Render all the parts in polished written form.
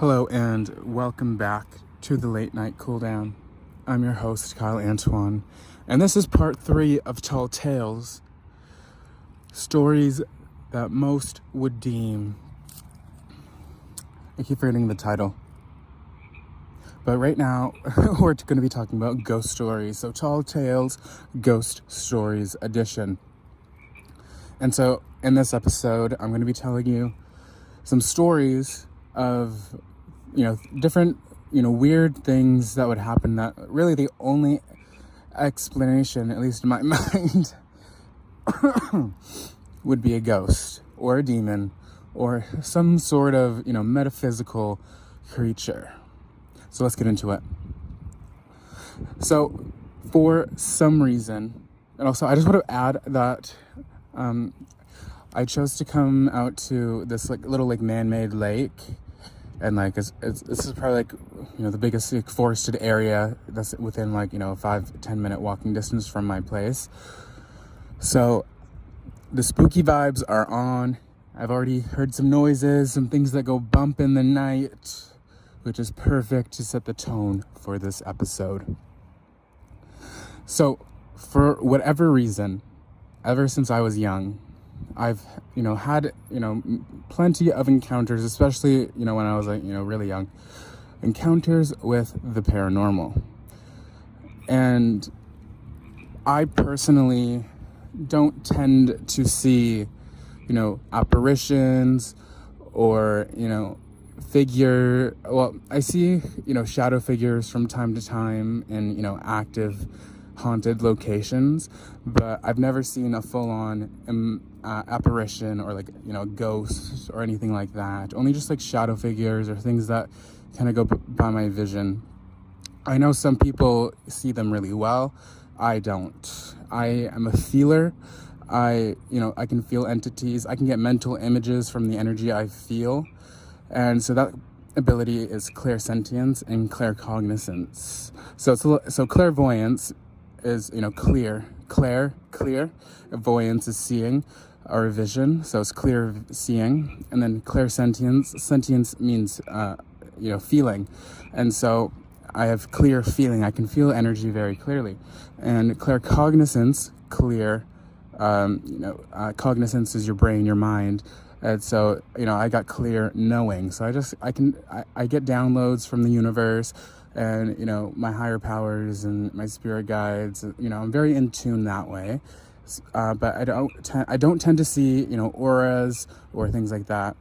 Hello and welcome back to the Late Night Cooldown. I'm your host, Kyle Antoine, and this is part 3 of Tall Tales, stories that most would deem. I keep forgetting the title. But right now, we're going to be talking about ghost stories. So Tall Tales, Ghost Stories Edition. And so in this episode, I'm going to be telling you some stories of different, weird things that would happen that really the only explanation, at least in my mind, would be a ghost or a demon or some sort of, metaphysical creature. So let's get into it. So for some reason, and also I just want to add that I chose to come out to this little man-made lake. And this is probably the biggest forested area that's within 5-10 minute walking distance from my place. So the spooky vibes are on. I've already heard some noises, some things that go bump in the night, which is perfect to set the tone for this episode. So for whatever reason, ever since I was young, I've, had, plenty of encounters, especially, when I was, really young, encounters with the paranormal. And I personally don't tend to see, apparitions or, I see, shadow figures from time to time in, active haunted locations, but I've never seen a full-on apparition or ghosts or anything like that. Only just shadow figures or things that kind of go by my vision. I know some people see them really well. I don't. I am a feeler. I can feel entities. I can get mental images from the energy I feel, and so that ability is clairsentience and claircognizance. So clairvoyance is clear. Voyance is seeing or vision, so it's clear seeing. And then sentience means feeling, and so I have clear feeling. I can feel energy very clearly. And claircognizance, cognizance is your brain, your mind. And so I got clear knowing. So I get downloads from the universe and my higher powers and my spirit guides. I'm very in tune that way, but I don't tend to see auras or things like that.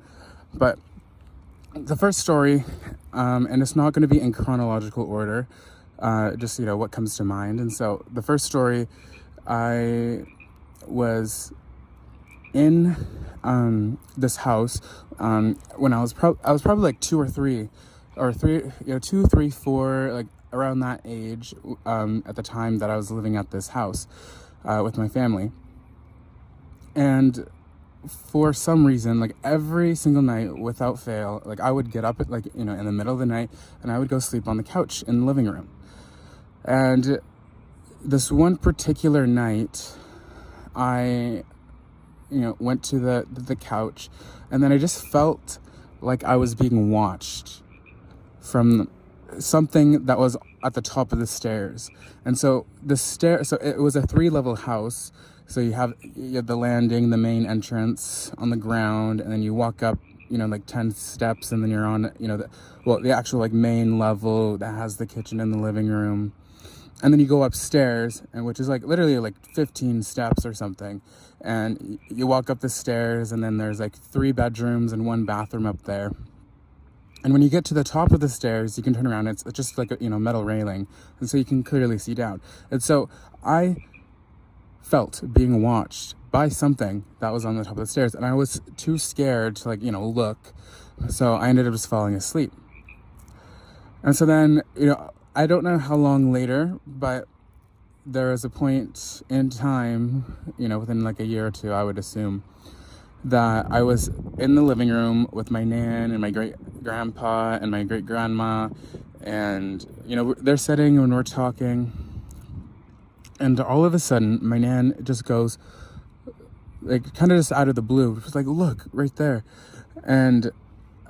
But the first story, and it's not going to be in chronological order, just what comes to mind. And so the first story, I was in this house when I was probably 2 or 3. Or 2, 3, 4, around that age, at the time that I was living at this house with my family. And for some reason, every single night without fail, I would get up at in the middle of the night, and I would go sleep on the couch in the living room. And this one particular night, I went to the couch, and then I just felt like I was being watched from something that was at the top of the stairs. And so so it was a 3-level house. So you have the landing, the main entrance on the ground, and then you walk up, 10 steps, and then you're on, the actual main level that has the kitchen and the living room. And then you go upstairs, and which is literally 15 steps or something. And you walk up the stairs, and then there's 3 bedrooms and 1 bathroom up there. And when you get to the top of the stairs, you can turn around. It's just metal railing, and so you can clearly see down. And so I felt being watched by something that was on the top of the stairs, and I was too scared to look. So I ended up just falling asleep. And so then I don't know how long later, but there was a point in time, within a year or two, I would assume, that I was in the living room with my nan and my great-grandpa and my great-grandma, and, they're sitting and we're talking, and all of a sudden, my nan just goes, kind of just out of the blue, just look, right there, and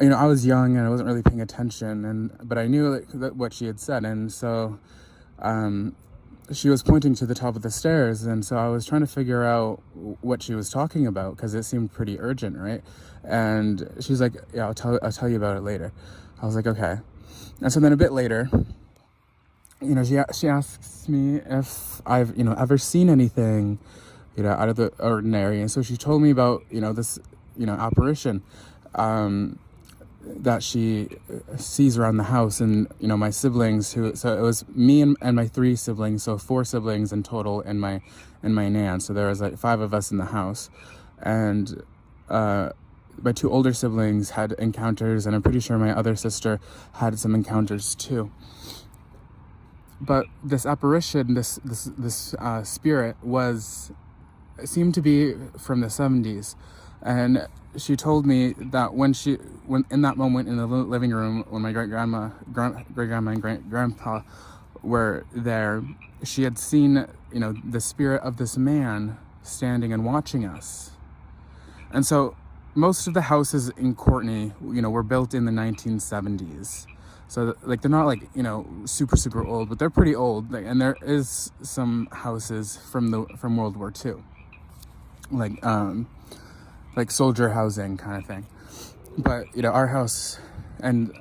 I was young and I wasn't really paying attention, but I knew what she had said, and so she was pointing to the top of the stairs, and so I was trying to figure out what she was talking about because it seemed pretty urgent, right? And she's like, "Yeah, I'll tell you about it later." I was like, "Okay." And so then a bit later, she asks me if I've ever seen anything out of the ordinary, and so she told me about this apparition that she sees around the house, and my siblings, so it was me and my 3 siblings, so 4 siblings in total, and my nan, so there was like 5 of us in the house, and my 2 older siblings had encounters, and I'm pretty sure my other sister had some encounters too. But this apparition, this spirit seemed to be from the 70s, and she told me that when in that moment in the living room, when my great grandma and great grandpa were there, she had seen the spirit of this man standing and watching us. And so most of the houses in Courtenay were built in the 1970s, so like they're not like super old, but they're pretty old, and there is some houses from World War II, like soldier housing kind of thing. But our house, and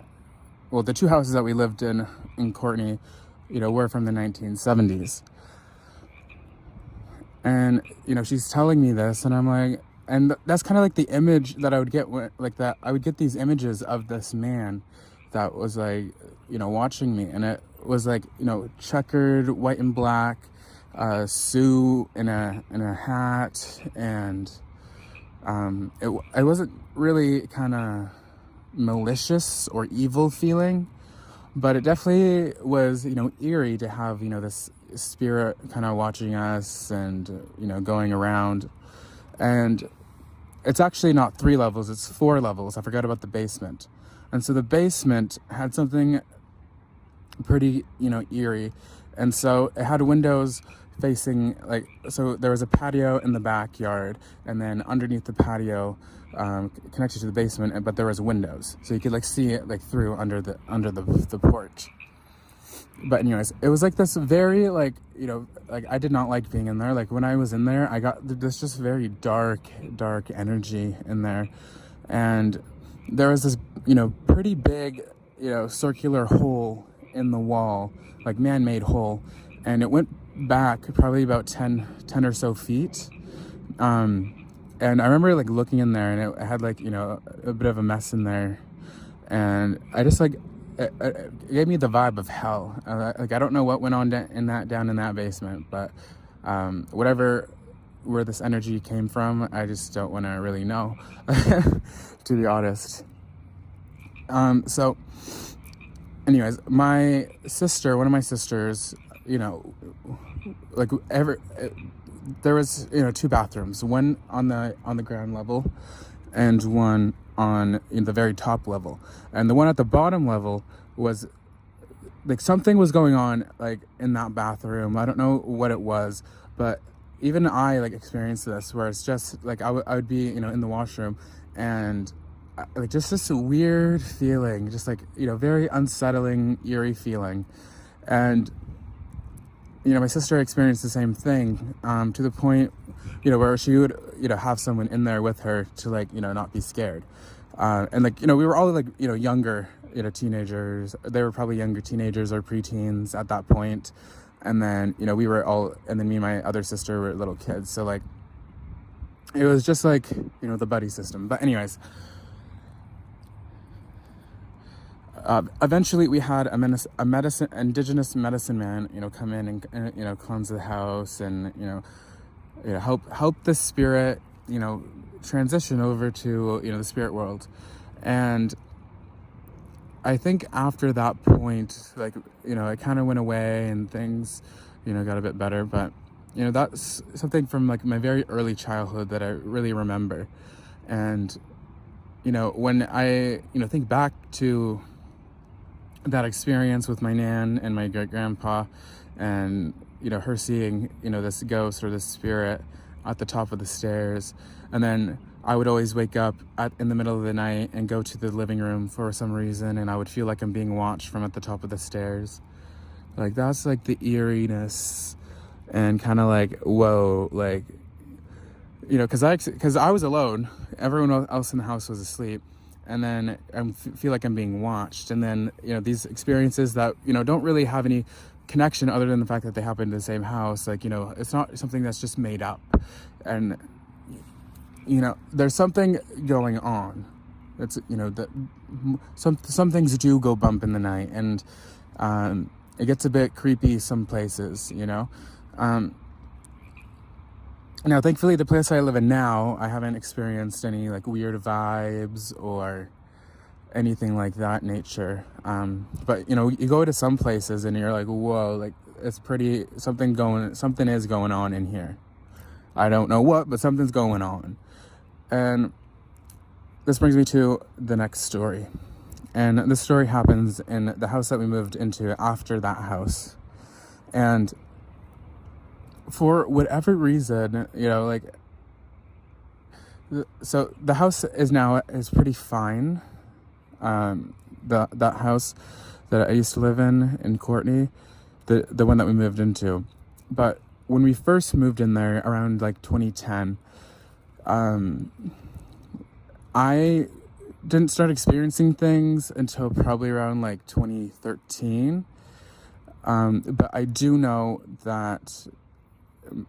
the 2 houses that we lived in Courtenay, were from the 1970s. And she's telling me this, and I'm like, and that's kind of like the image that I would get I would get these images of this man that was like watching me, and it was like checkered white and black suit in a hat, and it wasn't really kind of malicious or evil feeling, but it definitely was eerie to have this spirit kind of watching us and going around. And it's actually not 3 levels, it's 4 levels. I forgot about the basement. And so the basement had something pretty eerie, and so it had windows facing, so there was a patio in the backyard, and then underneath the patio, connected to the basement, but there was windows, so you could see it through under the porch. But anyways, it was this very I did not like being in there. When I was in there, I got this just very dark energy in there, and there was this pretty big circular hole in the wall, man-made hole, and it went back probably about 10 or so feet, and I remember looking in there, and it had a bit of a mess in there, and I just it gave me the vibe of hell. I don't know what went on down in that basement, but where this energy came from, I just don't want to really know, to be honest. So anyways, one of my sisters, there was 2 bathrooms, one on the ground level and one on the very top level, and the one at the bottom level was something was going on in that bathroom. I don't know what it was, but even I experienced this, where it's just I would be in the washroom, and just this weird feeling, just very unsettling, eerie feeling. And my sister experienced the same thing, to the point where she would have someone in there with her to not be scared, and we were all younger teenagers. They were probably younger teenagers or preteens at that point, and then we were all, and then me and my other sister were little kids, so it was just the buddy system. But anyways, eventually we had a indigenous medicine man come in and cleanse the house, and help the spirit transition over to the spirit world. And I think after that point, it kind of went away, and things got a bit better. But that's something from my very early childhood that I really remember. And when I think back to that experience with my nan and my great grandpa, and her seeing this ghost or this spirit at the top of the stairs, and then I would always wake up in the middle of the night and go to the living room for some reason, and I would feel like I'm being watched from at the top of the stairs. Like, that's like the eeriness and kind of like, whoa, like, you know, because I was alone. Everyone else in the house was asleep. And then I feel like I'm being watched. And then, you know, these experiences that, you know, don't really have any connection other than the fact that they happen in the same house. Like, you know, it's not something that's just made up. And, you know, there's something going on. It's, you know, that some things do go bump in the night. And it gets a bit creepy some places, you know. Now, thankfully, the place I live in now, I haven't experienced any like weird vibes or anything like that nature. But you know, you go to some places and you're like, whoa, like it's pretty, something is going on in here. I don't know what, but something's going on. And this brings me to the next story. And this story happens in the house that we moved into after that house. And for whatever reason, you know, like, so the house is pretty fine. That house that I used to live in Courtney, the one that we moved into. But when we first moved in there around like 2010, I didn't start experiencing things until probably around like 2013. But I do know that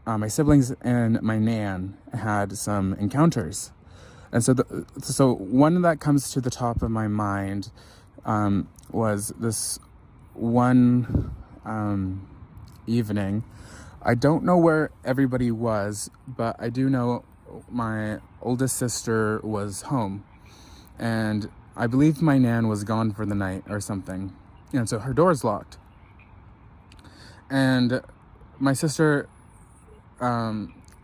my siblings and my nan had some encounters. And so one that comes to the top of my mind was this one evening. I don't know where everybody was, but I do know my oldest sister was home. And I believe my nan was gone for the night or something. And so her door's locked. And my sister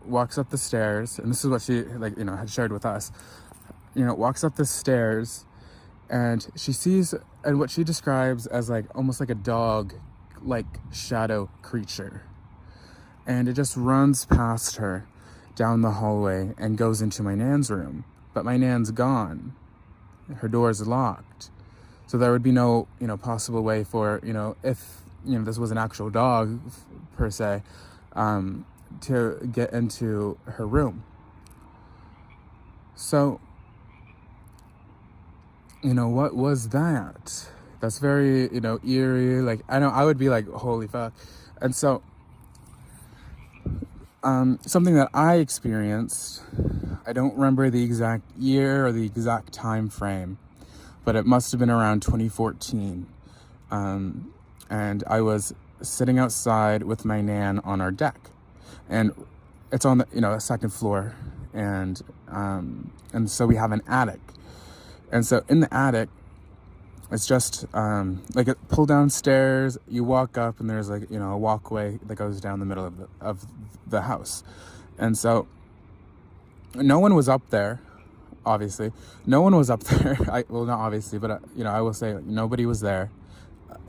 walks up the stairs, and this is what she had shared with us. Walks up the stairs, and she sees, and what she describes as like almost like a dog, like shadow creature, and it just runs past her down the hallway and goes into my nan's room. But my nan's gone. Her door's locked, so there would be no possible way for if this was an actual dog per se, to get into her room. So, what was that? That's very, eerie. Like, I would be like, holy fuck. And so, something that I experienced, I don't remember the exact year or the exact time frame, but it must have been around 2014. And I was sitting outside with my nan on our deck. And it's on the, a second floor, and so we have an attic, and so in the attic, it's just like a pull down stairs. You walk up, and there's like a walkway that goes down the middle of the house, and so no one was up there. Obviously, no one was up there. Well, not obviously, but I will say nobody was there.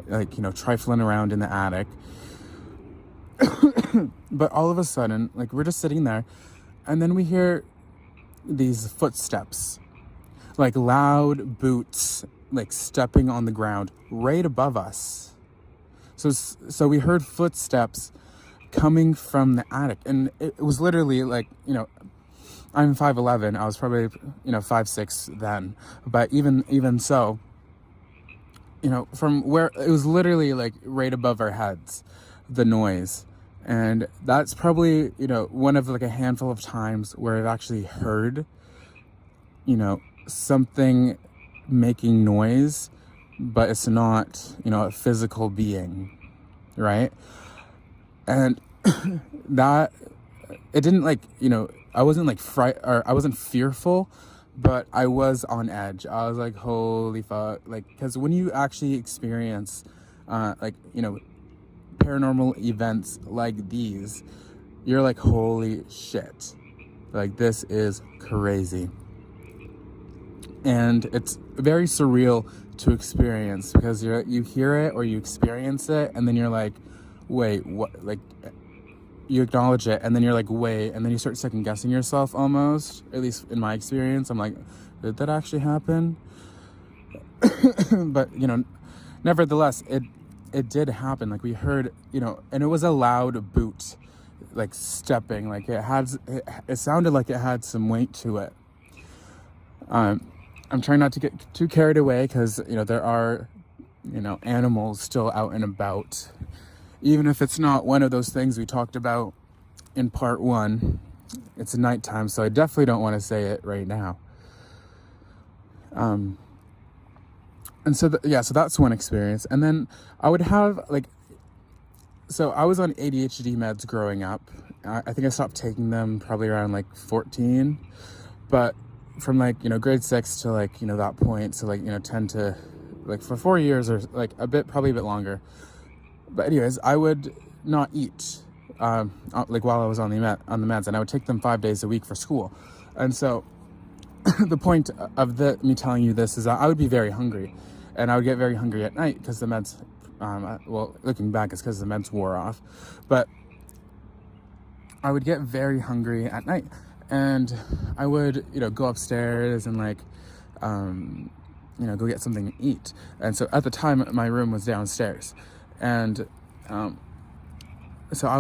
Like trifling around in the attic. But all of a sudden, like, we're just sitting there, and then we hear these footsteps, like loud boots, like stepping on the ground right above us. So we heard footsteps coming from the attic, and it was literally like, I'm 5'11". I was probably 5'6" then, but even so, from where it was literally like right above our heads, the noise. And that's probably, one of like a handful of times where I've actually heard, something making noise, but it's not, a physical being, right? And that, it didn't like, I wasn't like I wasn't fearful, but I was on edge. I was like, holy fuck. Like, because when you actually experience, paranormal events like these, you're like, holy shit, like, this is crazy. And it's very surreal to experience, because you hear it or you experience it, and then you're like, wait, what? Like, you acknowledge it, and then you're like, wait, and then you start second guessing yourself almost, at least in my experience. I'm like, did that actually happen? But, nevertheless, it did happen. Like, we heard, and it was a loud boot, like stepping, like it sounded like it had some weight to it. I'm trying not to get too carried away because, there are, animals still out and about. Even if it's not one of those things we talked about in part 1, it's nighttime, so I definitely don't want to say it right now. And so, so that's one experience. And then I would have, so I was on ADHD meds growing up. I think I stopped taking them probably around 14, but from grade 6 to that point, so 10 to for 4 years or probably a bit longer. But anyways, I would not eat while I was on the meds, and I would take them 5 days a week for school. And so the point of me telling you this is that I would be very hungry, and I would get very hungry at night because the meds, looking back, it's because the meds wore off. But I would get very hungry at night, and I would, go upstairs and go get something to eat. And so at the time, my room was downstairs. And so I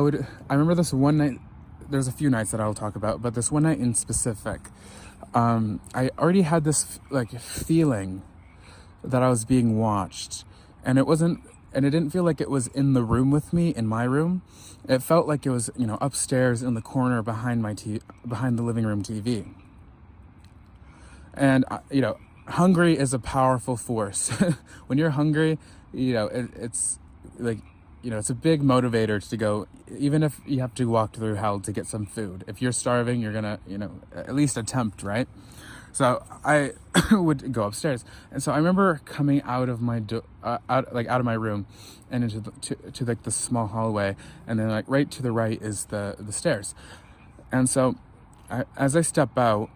remember this one night, there's a few nights that I'll talk about, but this one night in specific, I already had this feeling that I was being watched, and it didn't feel like it was in the room with me, in my room. It felt like it was, upstairs in the corner behind behind the living room TV. And, hungry is a powerful force. When you're hungry, it's it's a big motivator to go, even if you have to walk through hell to get some food. If you're starving, you're gonna, at least attempt, right? So I would go upstairs, and so I remember coming out of my out of my room and into the small hallway, and then right to the right is the stairs. And so as I step out,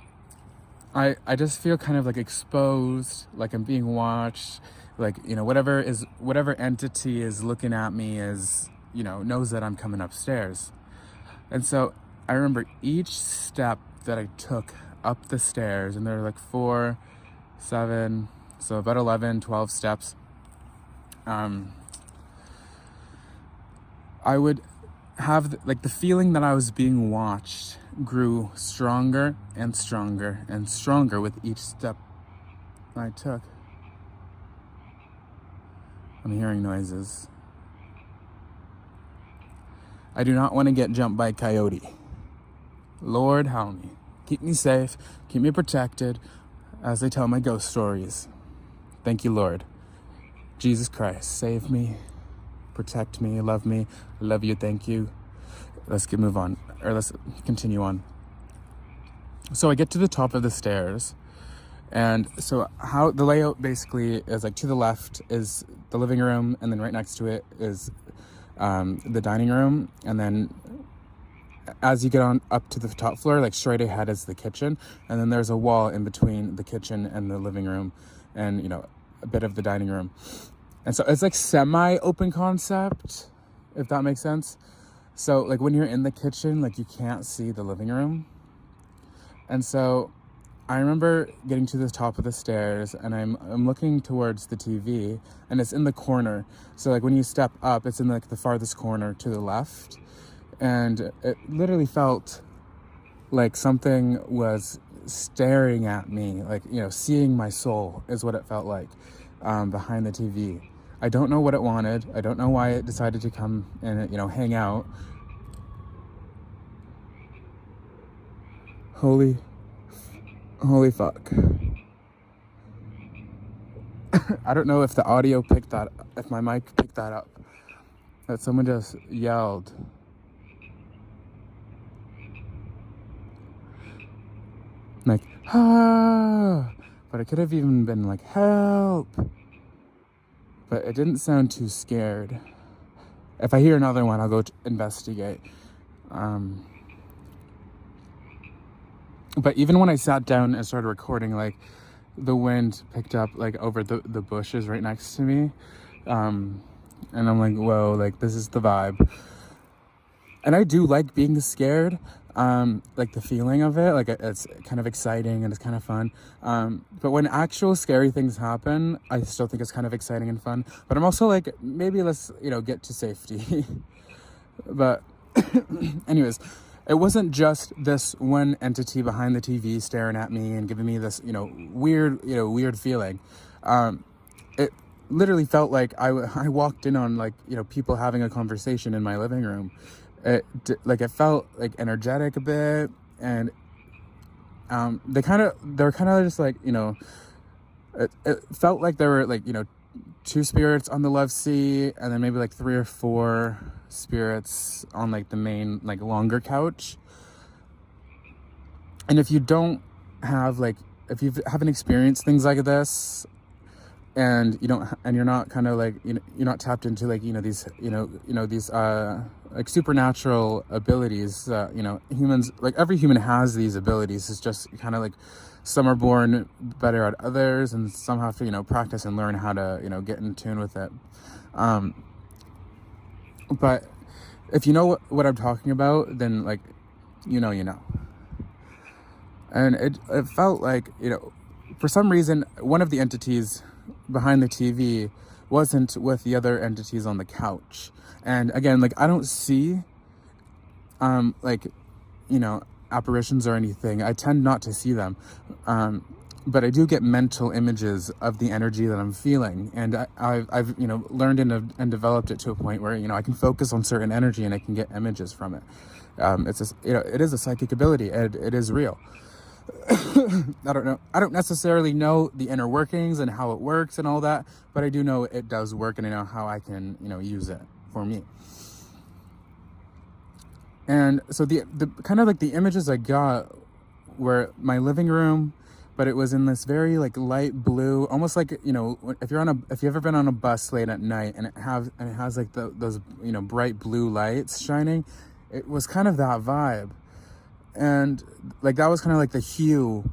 I just feel kind of exposed, like I'm being watched, whatever entity is looking at me is, knows that I'm coming upstairs. And so I remember each step that I took up the stairs, and there were 4, 7, so about 11, 12 steps. I would have the feeling that I was being watched grew stronger and stronger and stronger with each step I took. I'm hearing noises. I do not want to get jumped by a coyote. Lord, help me. Keep me safe. Keep me protected as I tell my ghost stories. Thank you, Lord. Jesus Christ, save me, protect me, love me. I love you. Thank you. Let's continue on. So I get to the top of the stairs, and so how the layout basically is to the left is the living room, and then right next to it is the dining room, and then as you get on up to the top floor, straight ahead is the kitchen, and then there's a wall in between the kitchen and the living room, and a bit of the dining room. And so it's semi-open concept, if that makes sense. So when you're in the kitchen, you can't see the living room. And so I remember getting to the top of the stairs, and I'm looking towards the TV, and it's in the corner. So when you step up, it's in the farthest corner to the left. And it literally felt like something was staring at me, seeing my soul is what it felt like, behind the TV. I don't know what it wanted. I don't know why it decided to come and, hang out. Holy fuck. I don't know if the audio if my mic picked that up, that someone just yelled. Ah, but it could have even been help. But it didn't sound too scared. If I hear another one, I'll go investigate. But even when I sat down and started recording, the wind picked up over the bushes right next to me. And I'm whoa, this is the vibe. And I do like being scared, like the feeling of it, like it's kind of exciting and it's kind of fun. But when actual scary things happen, I still think it's kind of exciting and fun. But I'm also like, maybe let's, get to safety. But anyways, it wasn't just this one entity behind the TV staring at me and giving me this, weird feeling. It literally felt like I walked in on like, people having a conversation in my living room. It felt like energetic a bit, and they're kind of just like, it felt like there were like, two spirits on the love seat, and then maybe like 3 or 4 spirits on like the main like longer couch. And if you don't have like, if you haven't experienced things like this, and you're not kind of like, you're not tapped into like, these like supernatural abilities, humans, like every human has these abilities. It's just kind of like some are born better at others, and some have to practice and learn how to get in tune with it. But if you know what I'm talking about, then like you know. And it felt like, for some reason, one of the entities behind the TV wasn't with the other entities on the couch. And again, like I don't see apparitions or anything. I tend not to see them, but I do get mental images of the energy that I'm feeling, and I've learned and developed it to a point where I can focus on certain energy and I can get images from it. It is a psychic ability, and it is real. I don't necessarily know the inner workings and how it works and all that, but I do know it does work, and I know how I can use it for me. And so the kind of like the images I got were my living room, but it was in this very like light blue, almost like if you've ever been on a bus late at night and it has like those bright blue lights shining. It was kind of that vibe. And like that was kind of like the hue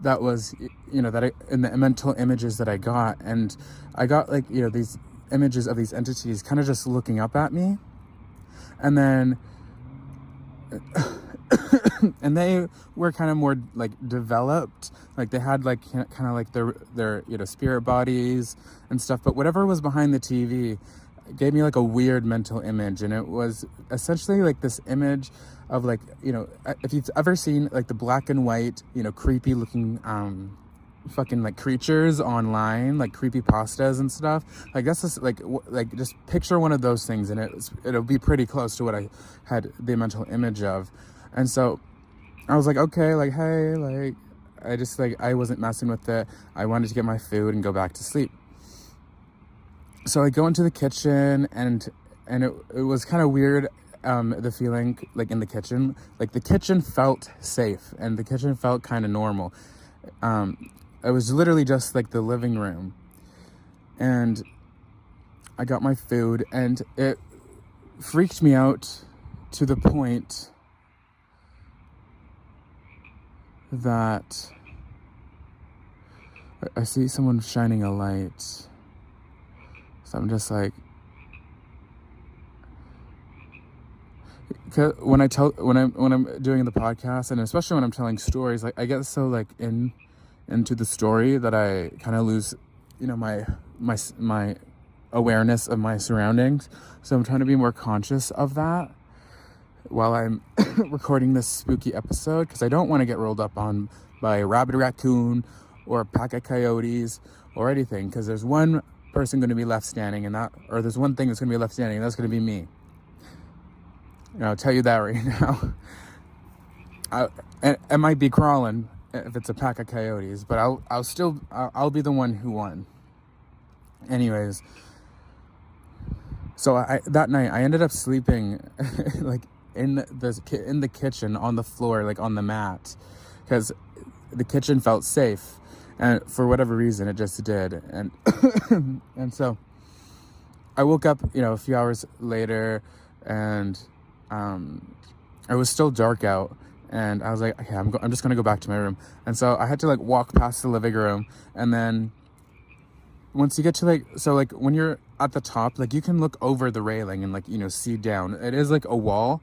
that was that in the mental images that I got. And I got like these images of these entities kind of just looking up at me, and then and they were kind of more like developed, like they had like kind of like their spirit bodies and stuff. But whatever was behind the TV gave me like a weird mental image, and it was essentially like this image of like if you've ever seen like the black and white creepy looking fucking like creatures online, like creepy pastas and stuff, like that's just like just picture one of those things, and it'll be pretty close to what I had the mental image of. And so I was like, okay, like, hey, like I just like I wasn't messing with it. I wanted to get my food and go back to sleep. So I go into the kitchen, and it was kind of weird, the feeling like in the kitchen. Like the kitchen felt safe, and the kitchen felt kind of normal. It was literally just like the living room. And I got my food, and it freaked me out to the point that I see someone shining a light. So I'm just like, when I'm doing the podcast, and especially when I'm telling stories, like I get so like into the story that I kind of lose, my awareness of my surroundings. So I'm trying to be more conscious of that while I'm recording this spooky episode, because I don't want to get rolled up on by a rabid raccoon or a pack of coyotes or anything, because there's one person going to be left standing, or there's one thing that's going to be left standing, and that's going to be me. I'll tell you that right now. I might be crawling if it's a pack of coyotes, but I'll be the one who won. Anyways, so that night I ended up sleeping like in the kitchen on the floor, like on the mat, because the kitchen felt safe, and for whatever reason it just did. And and so I woke up a few hours later, and it was still dark out, and I was like, okay, I'm just gonna go back to my room. And so I had to like walk past the living room, and then once you get to like, so like when you're at the top, like you can look over the railing and like, you know, see down. It is like a wall,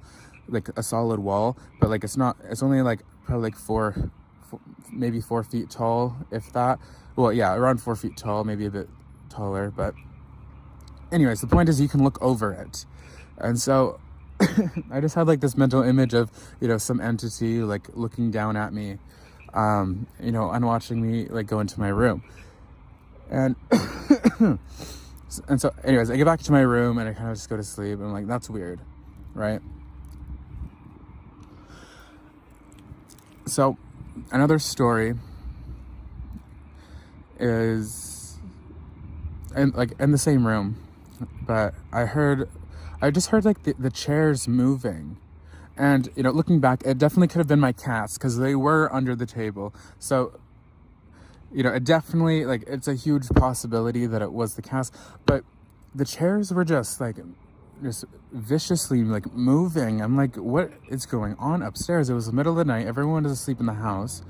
like a solid wall, but like it's not, it's only like probably like maybe 4 feet tall, if that. Well, yeah, around 4 feet tall, maybe a bit taller. But anyways, the point is you can look over it. And so I just had like this mental image of, you know, some entity like looking down at me, you know, and watching me like go into my room. And and so anyways, I get back to my room and I kind of just go to sleep. And I'm like, that's weird, right? So another story is in the same room, but I just heard like the chairs moving. And, you know, looking back, it definitely could have been my cats because they were under the table. So, you know, it definitely, like, it's a huge possibility that it was the cats. But the chairs were just viciously, like, moving. I'm like, what is going on upstairs? It was the middle of the night. Everyone was asleep in the house.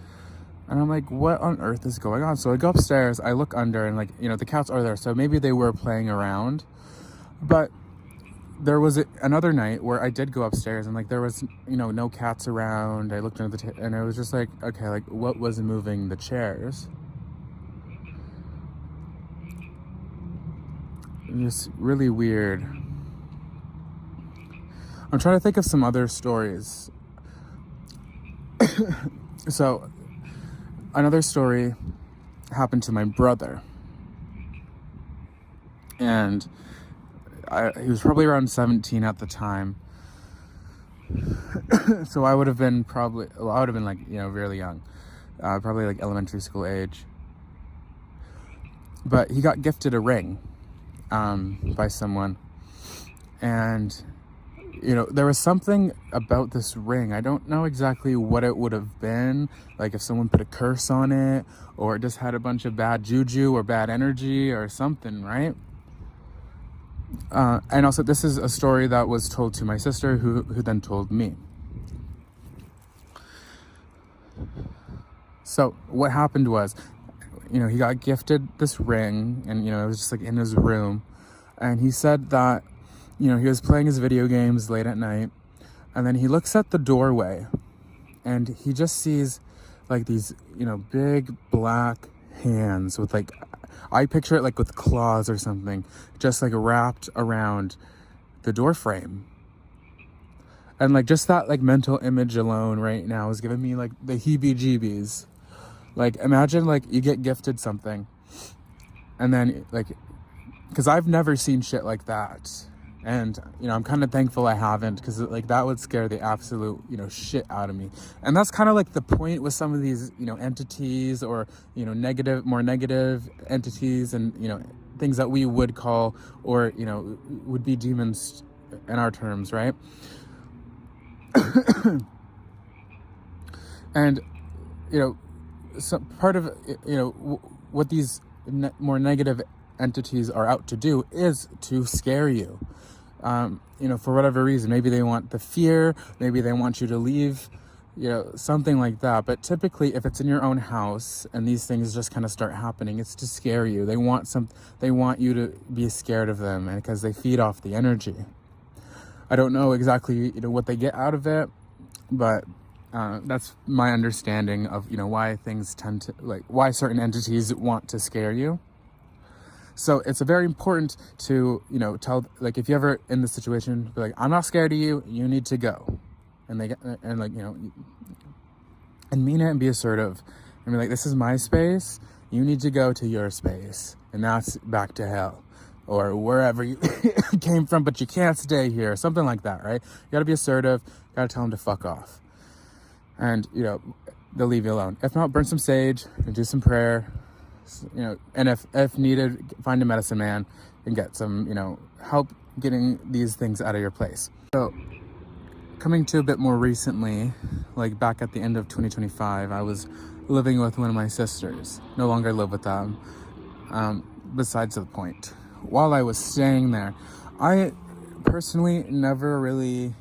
And I'm like, what on earth is going on? So I go upstairs, I look under, and, like, you know, the cats are there. So maybe they were playing around. But there was another night where I did go upstairs and like there was, you know, no cats around. I looked under the and it was just like, okay, like what was moving the chairs? Just really weird. I'm trying to think of some other stories. So another story happened to my brother, and he was probably around 17 at the time. So I would have been like, you know, really young, probably like elementary school age. But he got gifted a ring by someone. And, you know, there was something about this ring. I don't know exactly what it would have been. Like if someone put a curse on it, or it just had a bunch of bad juju or bad energy or something, right? And also, this is a story that was told to my sister, who then told me. So what happened was, you know, he got gifted this ring, and, you know, it was just like in his room. And he said that, you know, he was playing his video games late at night, and then he looks at the doorway, and he just sees like these, you know, big black hands with like, I picture it like with claws or something, just like wrapped around the door frame. And like just that like mental image alone right now is giving me like the heebie-jeebies. Like imagine like you get gifted something, and then like, because I've never seen shit like that. And, you know, I'm kind of thankful I haven't, because like that would scare the absolute, you know, shit out of me. And that's kind of like the point with some of these, you know, entities, or, you know, more negative entities, and, you know, things that we would call, or, you know, would be demons in our terms, right? And, you know, some part of, you know, what these more negative entities are out to do is to scare you. You know, for whatever reason. Maybe they want the fear, maybe they want you to leave, you know, something like that. But typically, if it's in your own house and these things just kind of start happening, it's to scare you. They want you to be scared of them, and because they feed off the energy. I don't know exactly, you know, what they get out of it, but that's my understanding of, you know, why things tend to, like, why certain entities want to scare you. So it's very important to, you know, tell, like, if you're ever in this situation, be like, I'm not scared of you, you need to go. And they get, and like, you know, and mean it and be assertive. And be like, this is my space, you need to go to your space. And that's back to hell. Or wherever you came from, but you can't stay here. Something like that, right? You gotta be assertive, you gotta tell them to fuck off. And, you know, they'll leave you alone. If not, burn some sage and do some prayer. You know, and if needed, find a medicine man and get some, you know, help getting these things out of your place. So coming to a bit more recently, like back at the end of 2025, I was living with one of my sisters. No longer live with them. Besides the point, while I was staying there, I personally never really,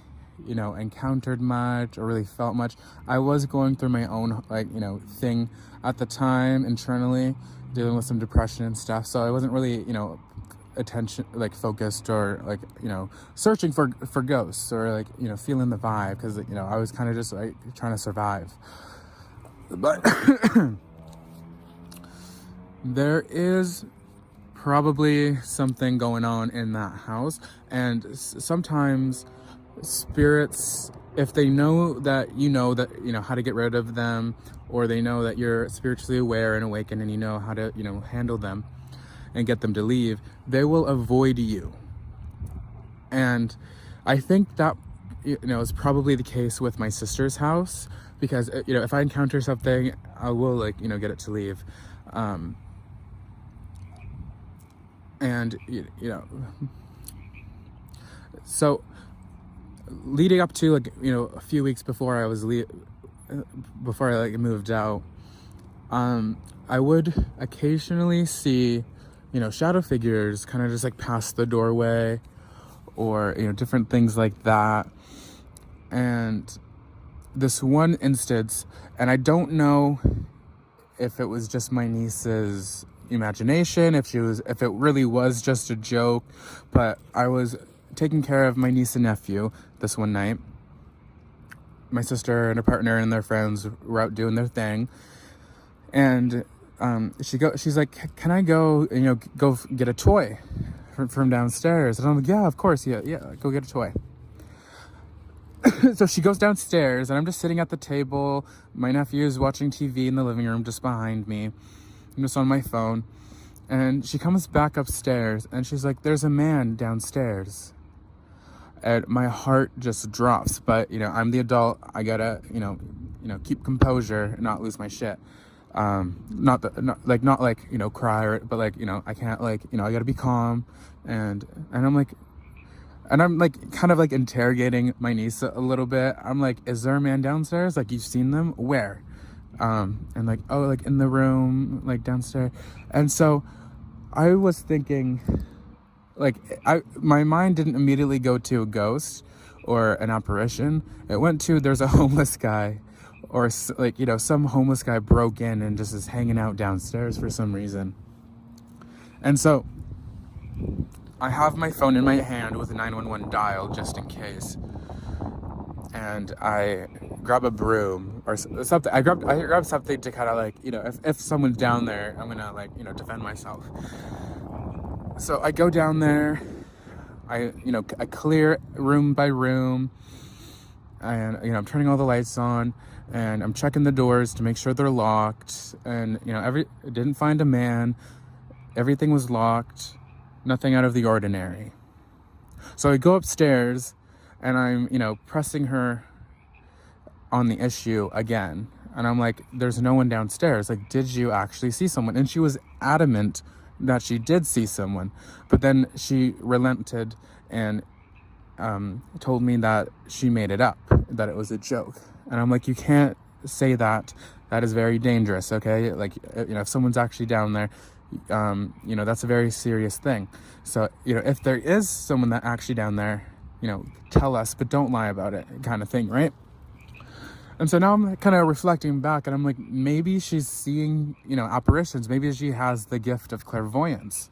you know, encountered much or really felt much. I was going through my own, like, you know, thing at the time internally, dealing with some depression and stuff. So I wasn't really, attention, like focused, or like, searching for ghosts, or like, feeling the vibe, because, I was kind of just like trying to survive. But there is probably something going on in that house, and sometimes spirits, if they know that how to get rid of them, or they know that you're spiritually aware and awakened and how to handle them and get them to leave, they will avoid you. And I think that is probably the case with my sister's house, because if I encounter something, I will get it to leave. And so leading up to a few weeks before I moved out, I would occasionally see shadow figures kind of just like past the doorway, or different things like that. And this one instance, and I don't know if it was just my niece's imagination, if it really was just a joke, but I was taking care of my niece and nephew this one night. My sister and her partner and their friends were out doing their thing, and she's like, "Can I go go get a toy from downstairs?" And I'm like, "Yeah, of course, yeah, go get a toy." So she goes downstairs, and I'm just sitting at the table. My nephew is watching TV in the living room just behind me. I'm just on my phone. And she comes back upstairs, and she's like, "There's a man downstairs." And my heart just drops. But, I'm the adult. I gotta, keep composure and not lose my shit. Not cry, but I can't, I gotta be calm. And I'm kind of interrogating my niece a little bit. I'm like, "Is there a man downstairs? You've seen them? Where?" And "Oh, in the room, downstairs." And so I was thinking, my mind didn't immediately go to a ghost or an apparition. It went to, there's a homeless guy, or some homeless guy broke in and just is hanging out downstairs for some reason. And so I have my phone in my hand with a 911 dial just in case. And I grab a broom or something. I grab something to kind of if someone's down there, I'm gonna defend myself. So I go down there. I clear room by room, and I'm turning all the lights on, and I'm checking the doors to make sure they're locked. And didn't find a man. Everything was locked. Nothing out of the ordinary. So I go upstairs, and I'm pressing her on the issue again, and I'm like, "There's no one downstairs. Did you actually see someone?" And she was adamant that she did see someone, but then she relented and told me that she made it up, that it was a joke. And I'm like, "You can't say that. That is very dangerous, okay? If someone's actually down there, that's a very serious thing. So, if there is someone that actually down there, tell us, but don't lie about it," kind of thing, right? And so now I'm kind of reflecting back, and I'm like, maybe she's seeing, apparitions. Maybe she has the gift of clairvoyance.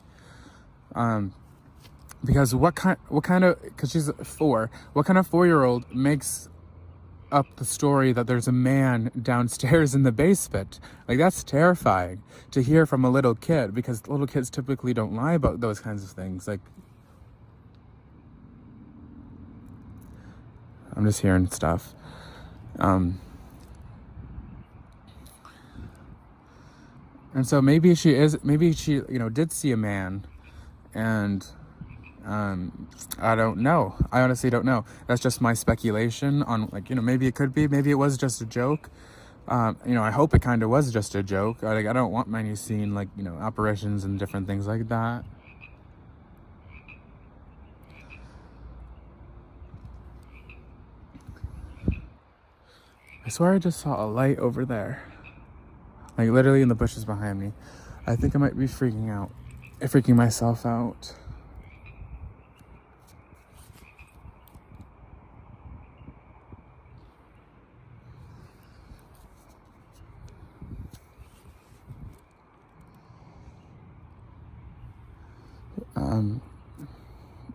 Because because she's 4, what kind of 4-year-old makes up the story that there's a man downstairs in the basement? That's terrifying to hear from a little kid, because little kids typically don't lie about those kinds of things. I'm just hearing stuff. And so maybe she did see a man, and I don't know. I honestly don't know. That's just my speculation on maybe it could be, maybe it was just a joke. I hope it kind of was just a joke. I don't want my niece seeing apparitions and different things like that. I swear I just saw a light over there. Literally in the bushes behind me. I think I might be freaking myself out.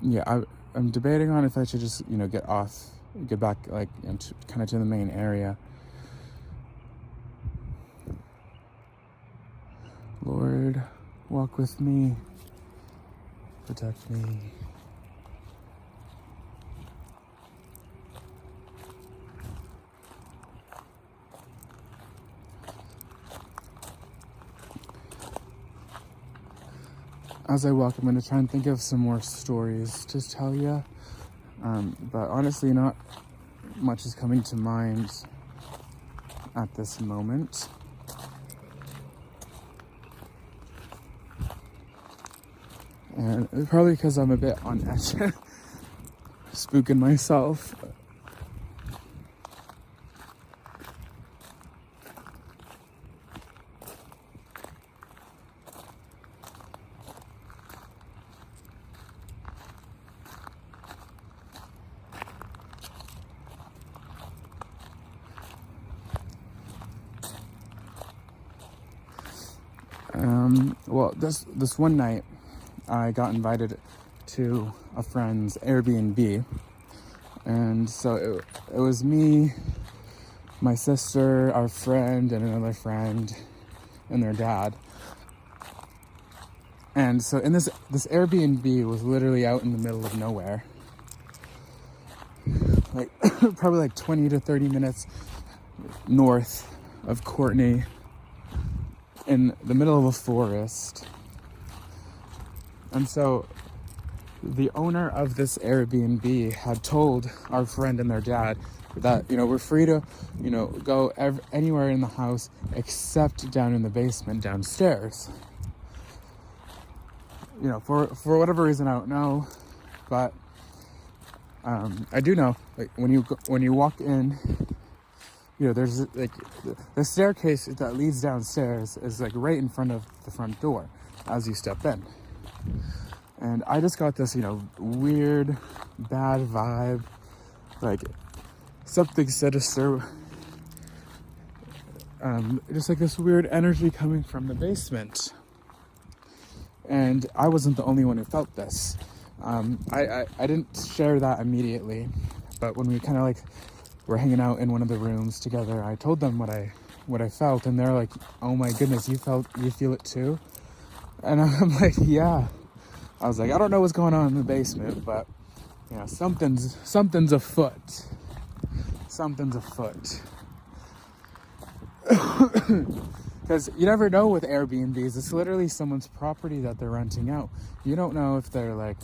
yeah, I'm debating on if I should just, get back, kind of to the main area. Lord, walk with me, protect me. As I walk, I'm going to try and think of some more stories to tell you. But honestly, not much is coming to mind at this moment. And it's probably because I'm a bit on edge, spooking myself. Well, this one night, I got invited to a friend's Airbnb, and so it was me, my sister, our friend, and another friend, and their dad. And so in this Airbnb was literally out in the middle of nowhere, like probably like 20 to 30 minutes north of Courtney, in the middle of a forest. And so the owner of this Airbnb had told our friend and their dad that, we're free to, go anywhere in the house except down in the basement downstairs. For whatever reason, I don't know, but I do know, like, when you walk in, there's like the staircase that leads downstairs is like right in front of the front door as you step in. And I just got this, weird, bad vibe, like something sinister, just like this weird energy coming from the basement. And I wasn't the only one who felt this. I didn't share that immediately, but when we kind of like were hanging out in one of the rooms together, I told them what I felt, and they're like, "Oh my goodness, you feel it too?" And I'm like, "Yeah." I was like, "I don't know what's going on in the basement, but something's afoot. Something's afoot." Because you never know with Airbnbs. It's literally someone's property that they're renting out. You don't know if they're like,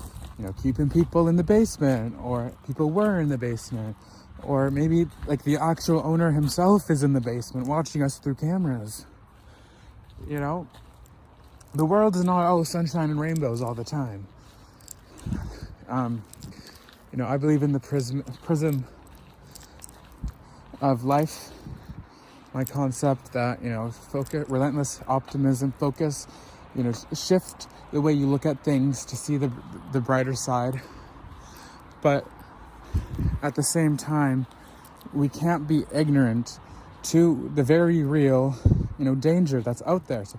keeping people in the basement, or people were in the basement, or maybe like the actual owner himself is in the basement watching us through cameras. The world is not all sunshine and rainbows all the time. I believe in the prism of life. My concept that, focus, relentless optimism, focus, shift the way you look at things to see the brighter side. But at the same time, we can't be ignorant to the very real, danger that's out there. So,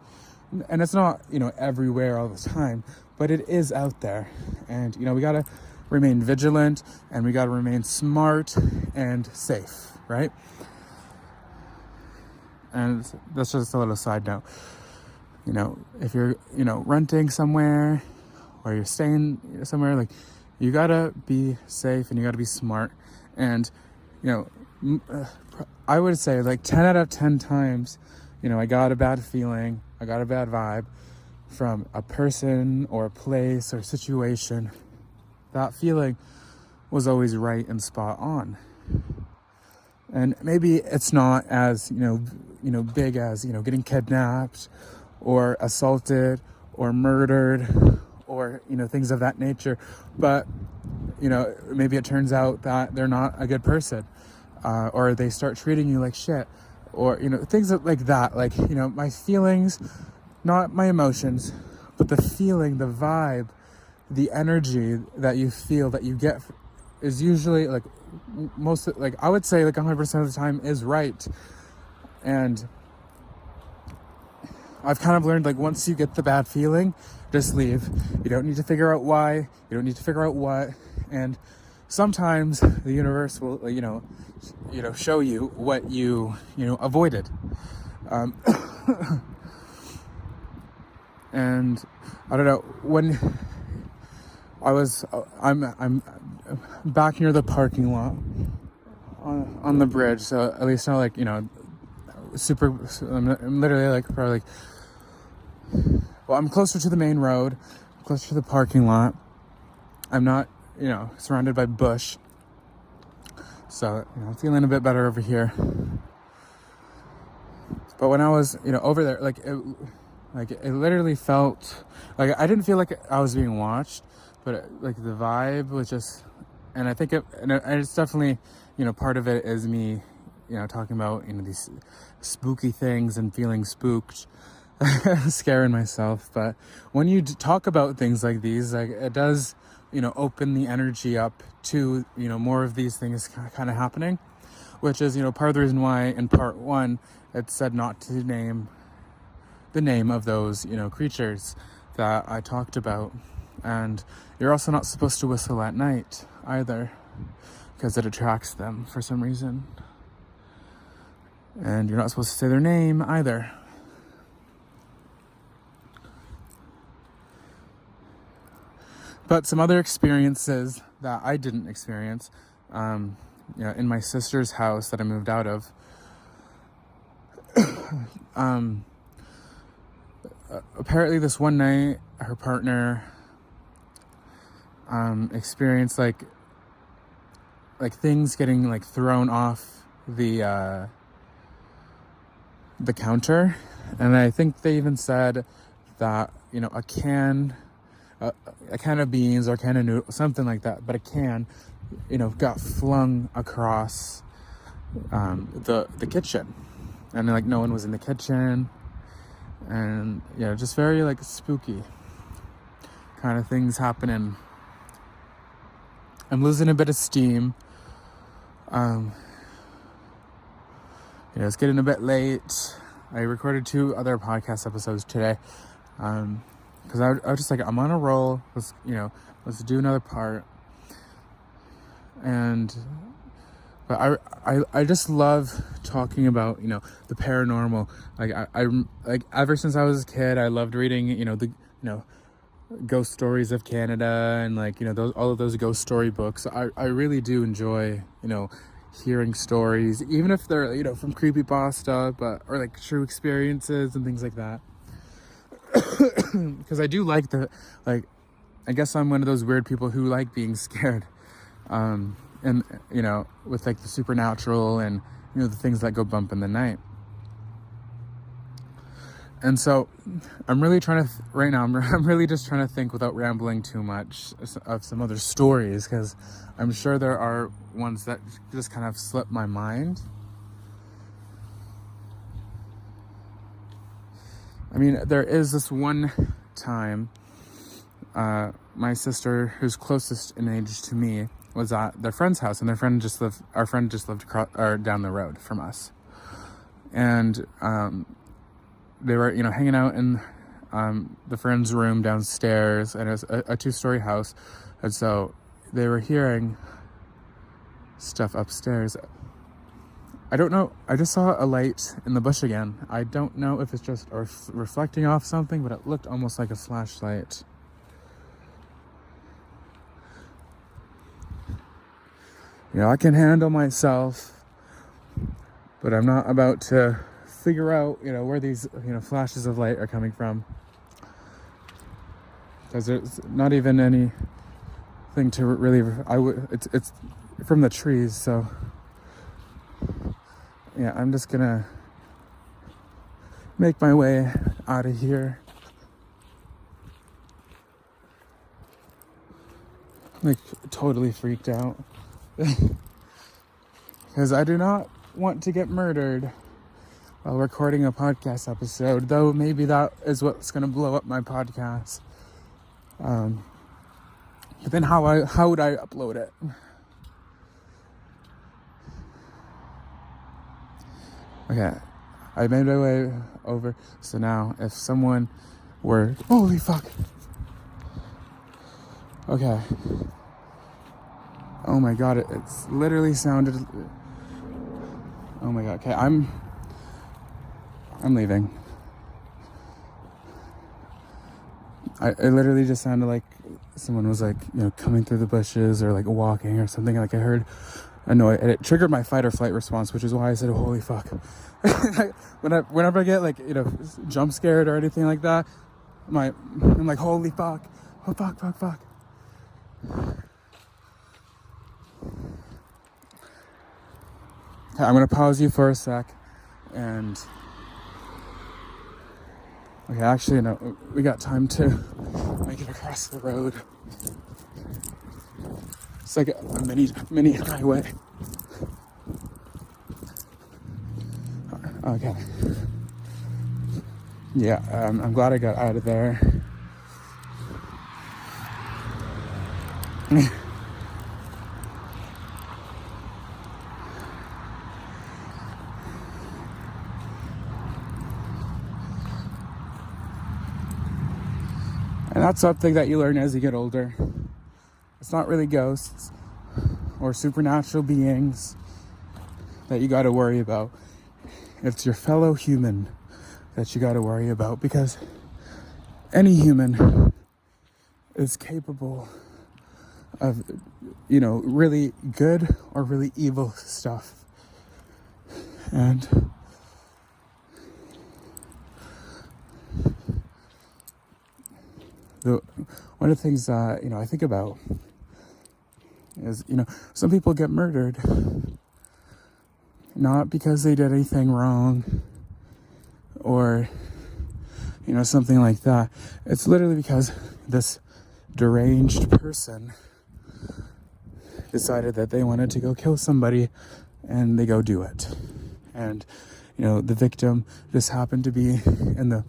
and it's not, everywhere all the time, but it is out there. And, we got to remain vigilant, and we got to remain smart and safe, right? And that's just a little side note. If you're, renting somewhere, or you're staying somewhere, like, you gotta be safe and you gotta be smart. And, I would say like 10 out of 10 times, I got a bad feeling, I got a bad vibe from a person or a place or situation. That feeling was always right and spot on. And maybe it's not as, big as, getting kidnapped or assaulted or murdered or, things of that nature. But, maybe it turns out that they're not a good person, or they start treating you like shit, or, things like that. Like, my feelings, not my emotions, but the feeling, the vibe, the energy that you feel, that you get, is usually like I would say like 100% of the time is right. And I've kind of learned, like, once you get the bad feeling, Just leave. You don't need to figure out why. You don't need to figure out what. And sometimes the universe will, show you what you avoided. And I don't know, when I'm back near the parking lot on the bridge, so at least not like, I'm literally like probably I'm closer to the main road, closer to the parking lot. I'm not, surrounded by bush. So, I'm feeling a bit better over here. But when I was, over there, it literally felt like I didn't feel like I was being watched, but like the vibe was just, and I think it's definitely, part of it is me, talking about, these spooky things and feeling spooked, scaring myself. But when you talk about things like these, like it does, open the energy up to, more of these things kind of happening, which is, part of the reason why in part 1, it said not to name the name of those, creatures that I talked about. And you're also not supposed to whistle at night either, because it attracts them for some reason. And you're not supposed to say their name either. But some other experiences that I didn't experience, in my sister's house that I moved out of, apparently this one night, her partner experienced like things getting like thrown off the counter, and I think they even said that a can of beans or a can of noodles, something like that, but a can got flung across the kitchen, and like no one was in the kitchen, and just very like spooky kind of things happening. I'm losing a bit of steam. It's getting a bit late. I recorded 2 other podcast episodes today, because I was just like, I'm on a roll. Let's do another part. But I just love talking about the paranormal. Like I ever since I was a kid, I loved reading the ghost stories of Canada and all of those ghost story books. I really do enjoy hearing stories, even if they're from creepypasta, or like true experiences and things like that. Because I do like I guess I'm one of those weird people who like being scared, and with like the supernatural and the things that go bump in the night. And so I'm really trying to right now I'm really just trying to think without rambling too much of some other stories, because I'm sure there are ones that just kind of slip my mind. I mean, there is this one time, my sister, who's closest in age to me, was at their friend's house, and our friend just lived down the road from us. And they were, hanging out in the friend's room downstairs, and it was a 2-story house. And so they were hearing stuff upstairs. I don't know. I just saw a light in the bush again. I don't know if it's just reflecting off something, but it looked almost like a flashlight. I can handle myself, but I'm not about to figure out, where these, flashes of light are coming from. Because there's not even anything to really, it's from the trees, so yeah, I'm just gonna make my way out of here. Like, totally freaked out. Because I do not want to get murdered while recording a podcast episode, though maybe that is what's going to blow up my podcast. But then how would I upload it? Okay, I made my way over. So now if someone were, holy fuck, Okay. Oh my god, it's literally sounded... Oh my god, okay, I'm leaving. It literally just sounded like someone was like, coming through the bushes or like walking or something. Like I heard a noise and it triggered my fight or flight response, which is why I said, holy fuck. Whenever I get like, jump scared or anything like that, I'm like, holy fuck. Oh, fuck. Okay, I'm gonna pause you for a sec and... Okay, actually, no, we got time to make it across the road. It's like a mini highway. Okay. Yeah, I'm glad I got out of there. And that's something that you learn as you get older. It's not really ghosts or supernatural beings that you got to worry about. It's your fellow human that you got to worry about, because any human is capable of, really good or really evil stuff. And one of the things I think about is, some people get murdered not because they did anything wrong or, something like that. It's literally because this deranged person decided that they wanted to go kill somebody and they go do it. And, the victim just happened to be in the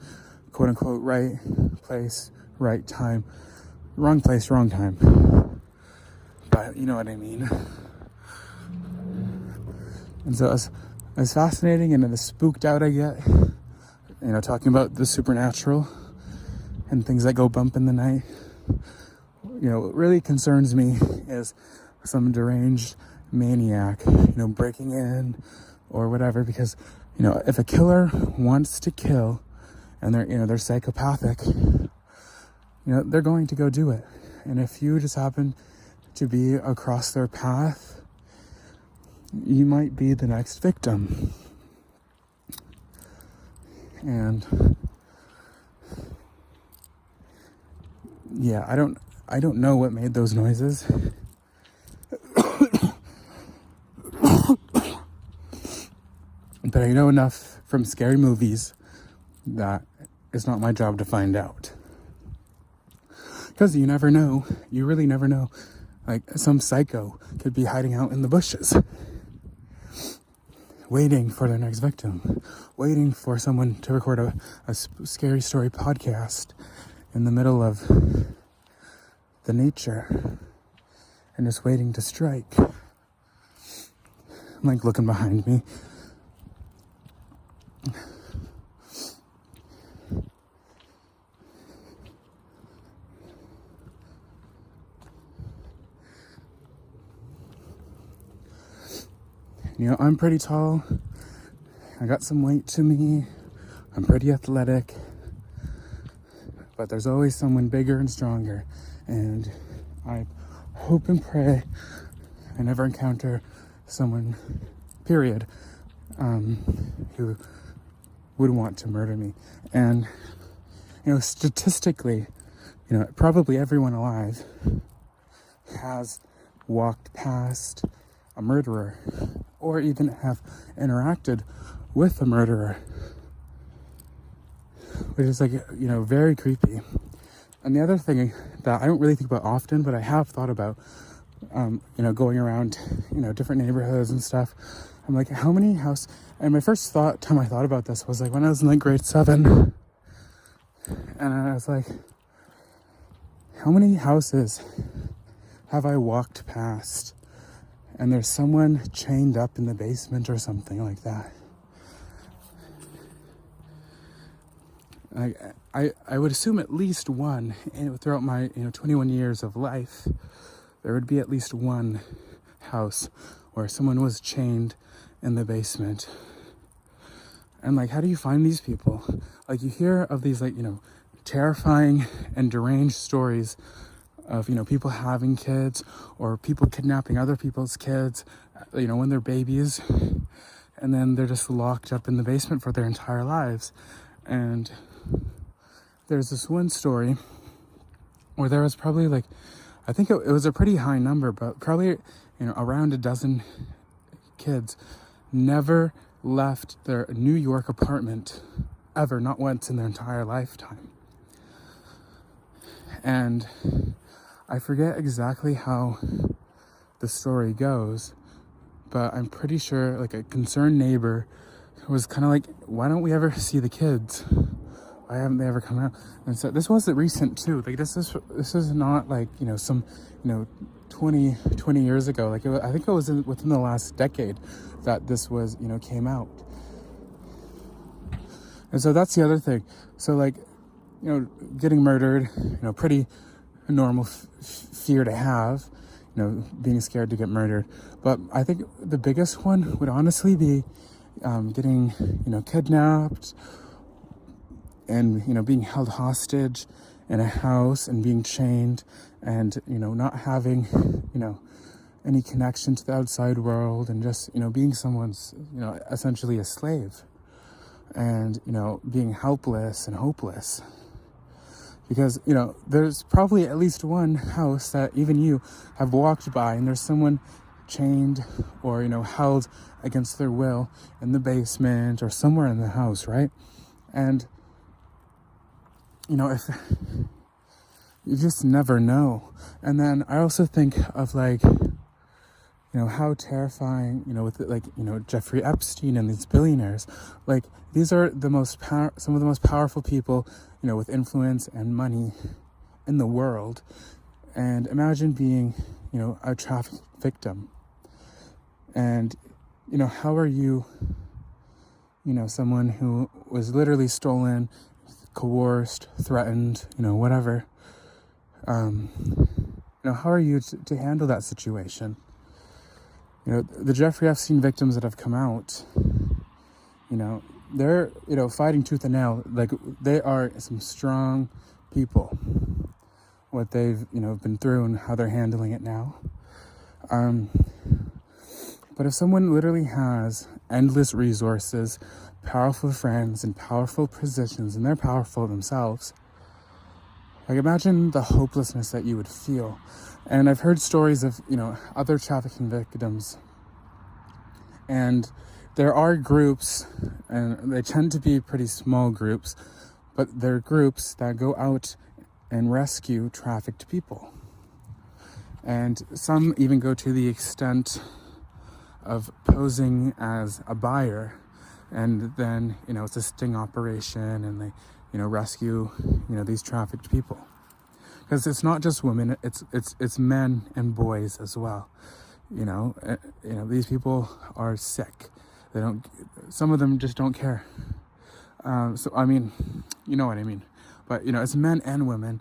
quote unquote right place, right time. Wrong place, wrong time. But you know what I mean. And so as fascinating and as spooked out I get, talking about the supernatural and things that go bump in the night, what really concerns me is some deranged maniac, breaking in or whatever, because, if a killer wants to kill and they're psychopathic, they're going to go do it. And if you just happen to be across their path, you might be the next victim. And yeah, I don't know what made those noises. But I know enough from scary movies that it's not my job to find out. Because you never know. You really never know. Like, some psycho could be hiding out in the bushes, waiting for their next victim, waiting for someone to record a scary story podcast in the middle of the nature and just waiting to strike. I'm like looking behind me. I'm pretty tall. I got some weight to me. I'm pretty athletic. But there's always someone bigger and stronger. And I hope and pray I never encounter someone, period, who would want to murder me. And, statistically, probably everyone alive has walked past a murderer or even have interacted with a murderer, which is very creepy. And the other thing that I don't really think about often, but I have thought about, going around, different neighborhoods and stuff. I'm like, how many houses? And my first time I thought about this was like when I was in grade 7, and I was like, how many houses have I walked past and there's someone chained up in the basement or something like that? I would assume at least one, and throughout my 21 years of life, there would be at least one house where someone was chained in the basement. And like, how do you find these people? Like, you hear of these terrifying and deranged stories of people having kids or people kidnapping other people's kids, when they're babies, and then they're just locked up in the basement for their entire lives. And there's this one story where there was probably I think it was a pretty high number, but probably around a dozen kids never left their New York apartment ever, not once in their entire lifetime. And I forget exactly how the story goes, but I'm pretty sure a concerned neighbor was kind of like, why don't we ever see the kids? Why haven't they ever come out? And so this wasn't recent too. This is not some 20 years ago. I think it was within the last decade that this was came out. And so that's the other thing. So getting murdered, pretty normal fear to have, being scared to get murdered. But I think the biggest one would honestly be getting kidnapped and being held hostage in a house and being chained and not having any connection to the outside world and just being someone's essentially a slave and being helpless and hopeless. Because there's probably at least one house that even you have walked by and there's someone chained or held against their will in the basement or somewhere in the house, right? And if you just never know. And then I also think of how terrifying, with Jeffrey Epstein and these billionaires, these are some of the most powerful people, with influence and money in the world. And imagine being, a traffic victim. And, how are you, someone who was literally stolen, coerced, threatened, whatever. How are you to handle that situation? The Jeffrey Epstein victims that have come out, they're, fighting tooth and nail. They are some strong people, what they've, been through and how they're handling it now. But if someone literally has endless resources, powerful friends, and powerful positions, and they're powerful themselves, imagine the hopelessness that you would feel. And I've heard stories of, other trafficking victims. And there are groups, and they tend to be pretty small groups, but they're groups that go out and rescue trafficked people. And some even go to the extent of posing as a buyer. And then, it's a sting operation and they, rescue, these trafficked people. Because it's not just women, it's men and boys as well. These people are sick. Some of them just don't care. So, I mean, you know what I mean. But, it's men and women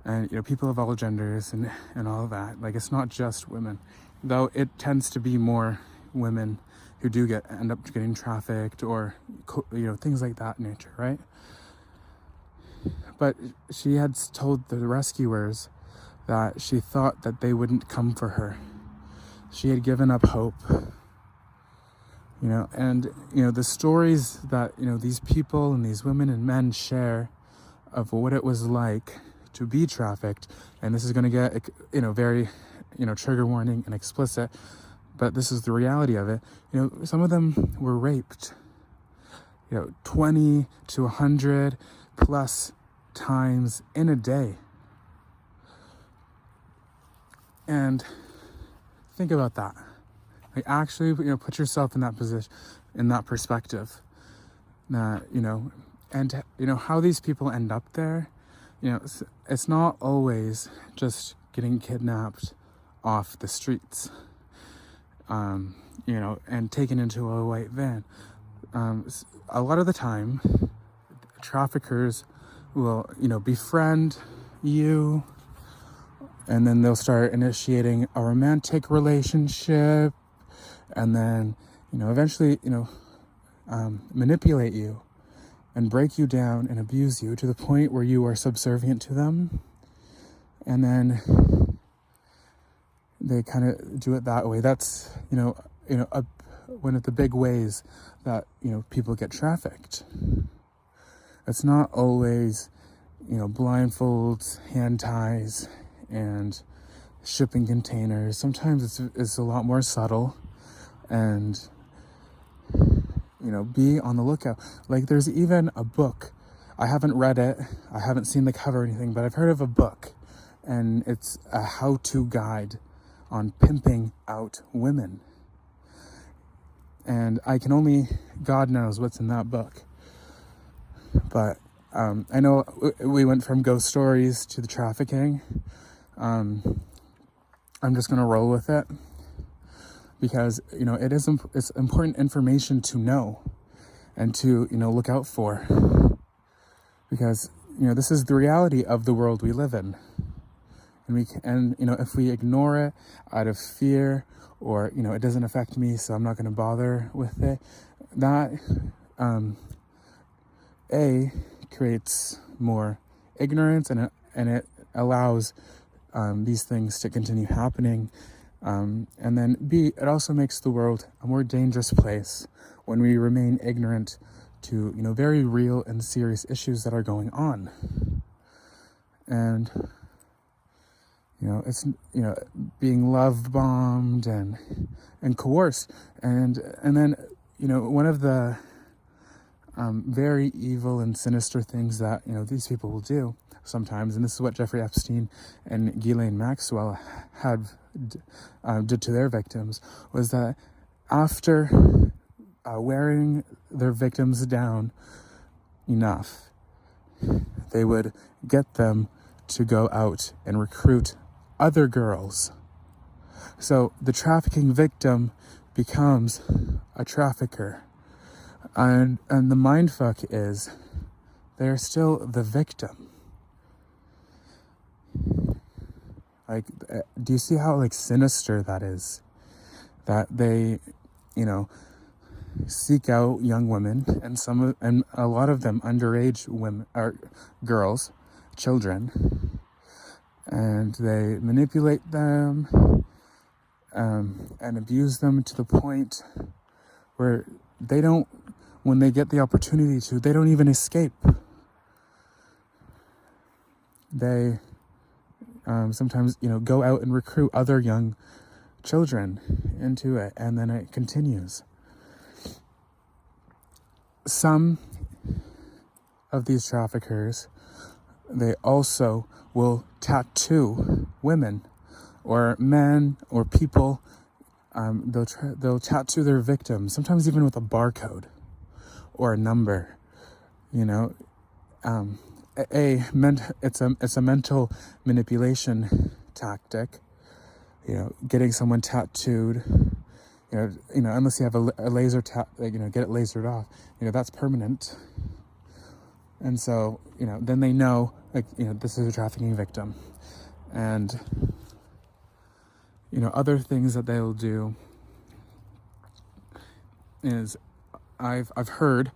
and, people of all genders and all of that. It's not just women, though it tends to be more women who do end up getting trafficked or, things like that nature, right? But she had told the rescuers that she thought that they wouldn't come for her. She had given up hope, and, the stories that, these people and these women and men share of what it was like to be trafficked. And this is going to get, very, trigger warning and explicit, but this is the reality of it. Some of them were raped, 20 to 100 plus times in a day. And think about that. Actually, put yourself in that position, in that perspective. And how these people end up there. It's not always just getting kidnapped off the streets, and taken into a white van. A lot of the time, traffickers will, befriend you, and then they'll start initiating a romantic relationship, and then, eventually, manipulate you and break you down and abuse you to the point where you are subservient to them. And then they kind of do it that way. That's, one of the big ways that, people get trafficked. It's not always, blindfolds, hand ties, and shipping containers. Sometimes it's a lot more subtle, and, be on the lookout. Like, there's even a book. I haven't read it. I haven't seen the cover or anything, but I've heard of a book, and it's a how-to guide on pimping out women. And I can only, God knows what's in that book. But I know we went from ghost stories to the trafficking. I'm just going to roll with it because, it's important information to know and to, look out for. Because, this is the reality of the world we live in. And if we ignore it out of fear, or, it doesn't affect me, so I'm not going to bother with it, that, creates more ignorance, and it allows these things to continue happening. And then B, it also makes the world a more dangerous place when we remain ignorant to, very real and serious issues that are going on. And, it's, being love bombed and coerced. And then, one of the very evil and sinister things that, these people will do sometimes, and this is what Jeffrey Epstein and Ghislaine Maxwell did to their victims, was that after wearing their victims down enough, they would get them to go out and recruit other girls. So the trafficking victim becomes a trafficker. And the mindfuck is they're still the victim. Like, do you see how sinister that is? That they, seek out young women, and a lot of them underage women or girls, children, and they manipulate them and abuse them to the point where they don't, when they get the opportunity to, they don't even escape. They sometimes, go out and recruit other young children into it, and then it continues. Some of these traffickers, they also will tattoo women or men or people. They'll tattoo their victims, sometimes even with a barcode or a number. It's a mental manipulation tactic. Getting someone tattooed. Unless you have a laser get it lasered off. That's permanent. And so, then they know, this is a trafficking victim. And, other things that they'll do is, I've heard,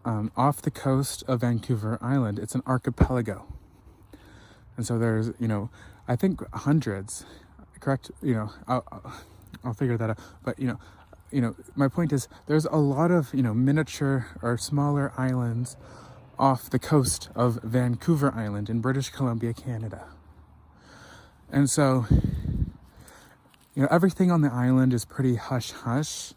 off the coast of Vancouver Island, it's an archipelago. And so there's, I think hundreds, correct? I'll figure that out. But, my point is there's a lot of, miniature or smaller islands off the coast of Vancouver Island in British Columbia, Canada. And so, everything on the island is pretty hush-hush.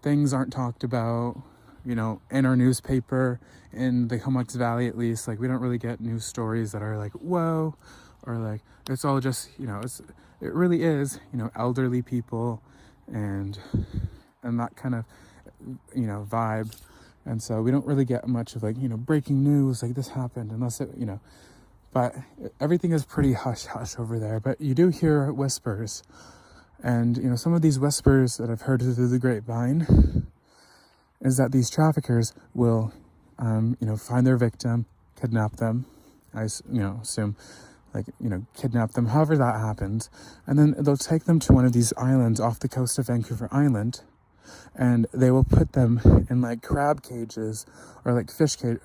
Things aren't talked about, in our newspaper, in the Comox Valley at least. We don't really get news stories that are whoa, or it's all just, it really is, elderly people and that kind of, vibe. And so we don't really get much of breaking news, this happened, unless it, but everything is pretty hush-hush over there. But you do hear whispers. And, some of these whispers that I've heard through the grapevine is that these traffickers will find their victim, kidnap them. I assume, kidnap them, however that happens. And then they'll take them to one of these islands off the coast of Vancouver Island, and they will put them in like crab cages or like fish cage.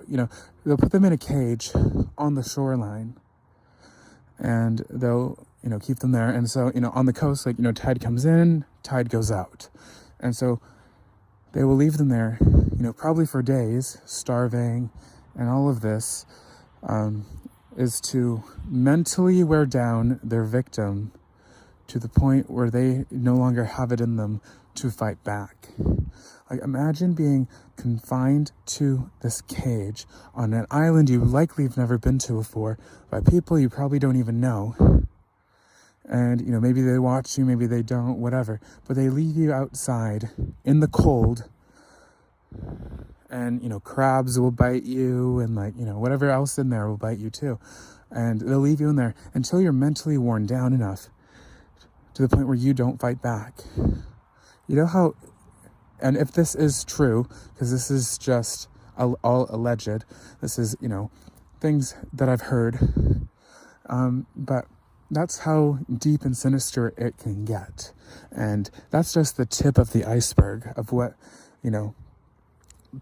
They'll put them in a cage on the shoreline, and they'll, keep them there. And so, on the coast, tide comes in, tide goes out. And so they will leave them there, probably for days, starving, and all of this is to mentally wear down their victim to the point where they no longer have it in them to fight back. Like, imagine being confined to this cage on an island you likely have never been to before by people you probably don't even know. And, maybe they watch you, maybe they don't, whatever. But they leave you outside in the cold. And, crabs will bite you, and whatever else in there will bite you too. And they'll leave you in there until you're mentally worn down enough to the point where you don't fight back. How, and if this is true, because this is just all alleged, this is, things that I've heard, but that's how deep and sinister it can get. And that's just the tip of the iceberg of what,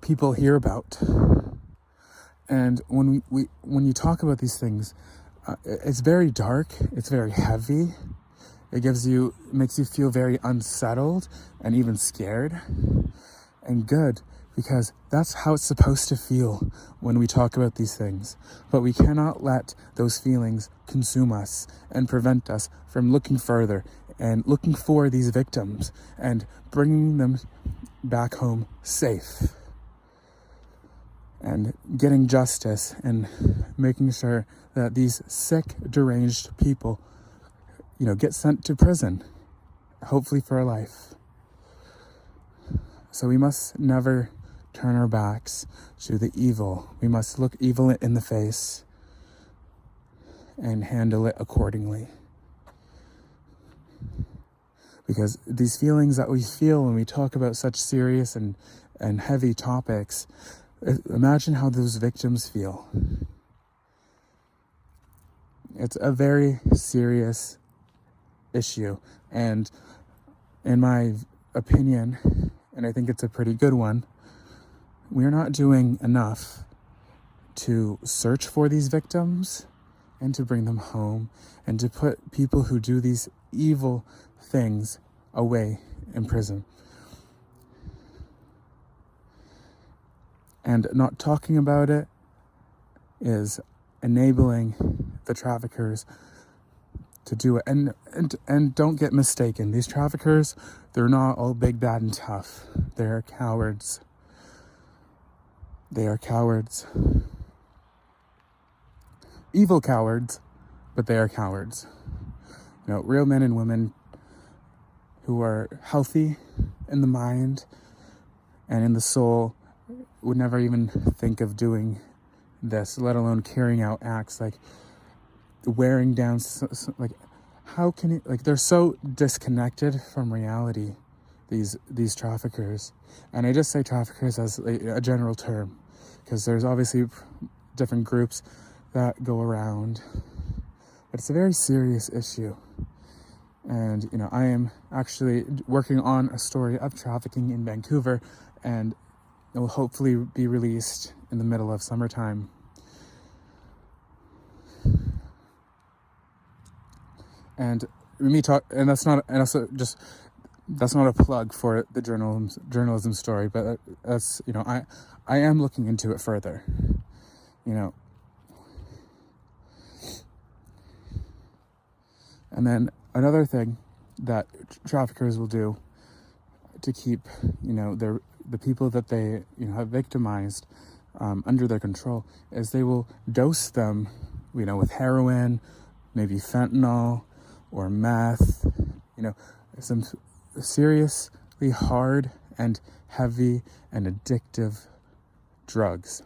people hear about. And when you talk about these things, it's very dark, it's very heavy. It makes you feel very unsettled and even scared. And good, because that's how it's supposed to feel when we talk about these things. But we cannot let those feelings consume us and prevent us from looking further and looking for these victims and bringing them back home safe and getting justice and making sure that these sick, deranged people, get sent to prison, hopefully for a life. So we must never turn our backs to the evil. We must look evil in the face and handle it accordingly. Because these feelings that we feel when we talk about such serious and heavy topics, imagine how those victims feel. It's a very serious issue, and in my opinion, and I think it's a pretty good one, we're not doing enough to search for these victims and to bring them home and to put people who do these evil things away in prison. And not talking about it is enabling the traffickers to do it. And don't get mistaken, these traffickers, they're not all big, bad, and tough. They're cowards. They are cowards. Evil cowards, but they are cowards. Real men and women who are healthy in the mind and in the soul would never even think of doing this, let alone carrying out acts like wearing down, how can it, they're so disconnected from reality, these traffickers. And I just say traffickers as a general term, because there's obviously different groups that go around, but it's a very serious issue. And, I am actually working on a story of trafficking in Vancouver, and it will hopefully be released in the middle of summertime. And that's not a plug for the journalism story, but that's, I am looking into it further, And then another thing that traffickers will do to keep, the people that they, have victimized under their control is they will dose them, with heroin, maybe fentanyl or meth, some seriously hard and heavy and addictive drugs.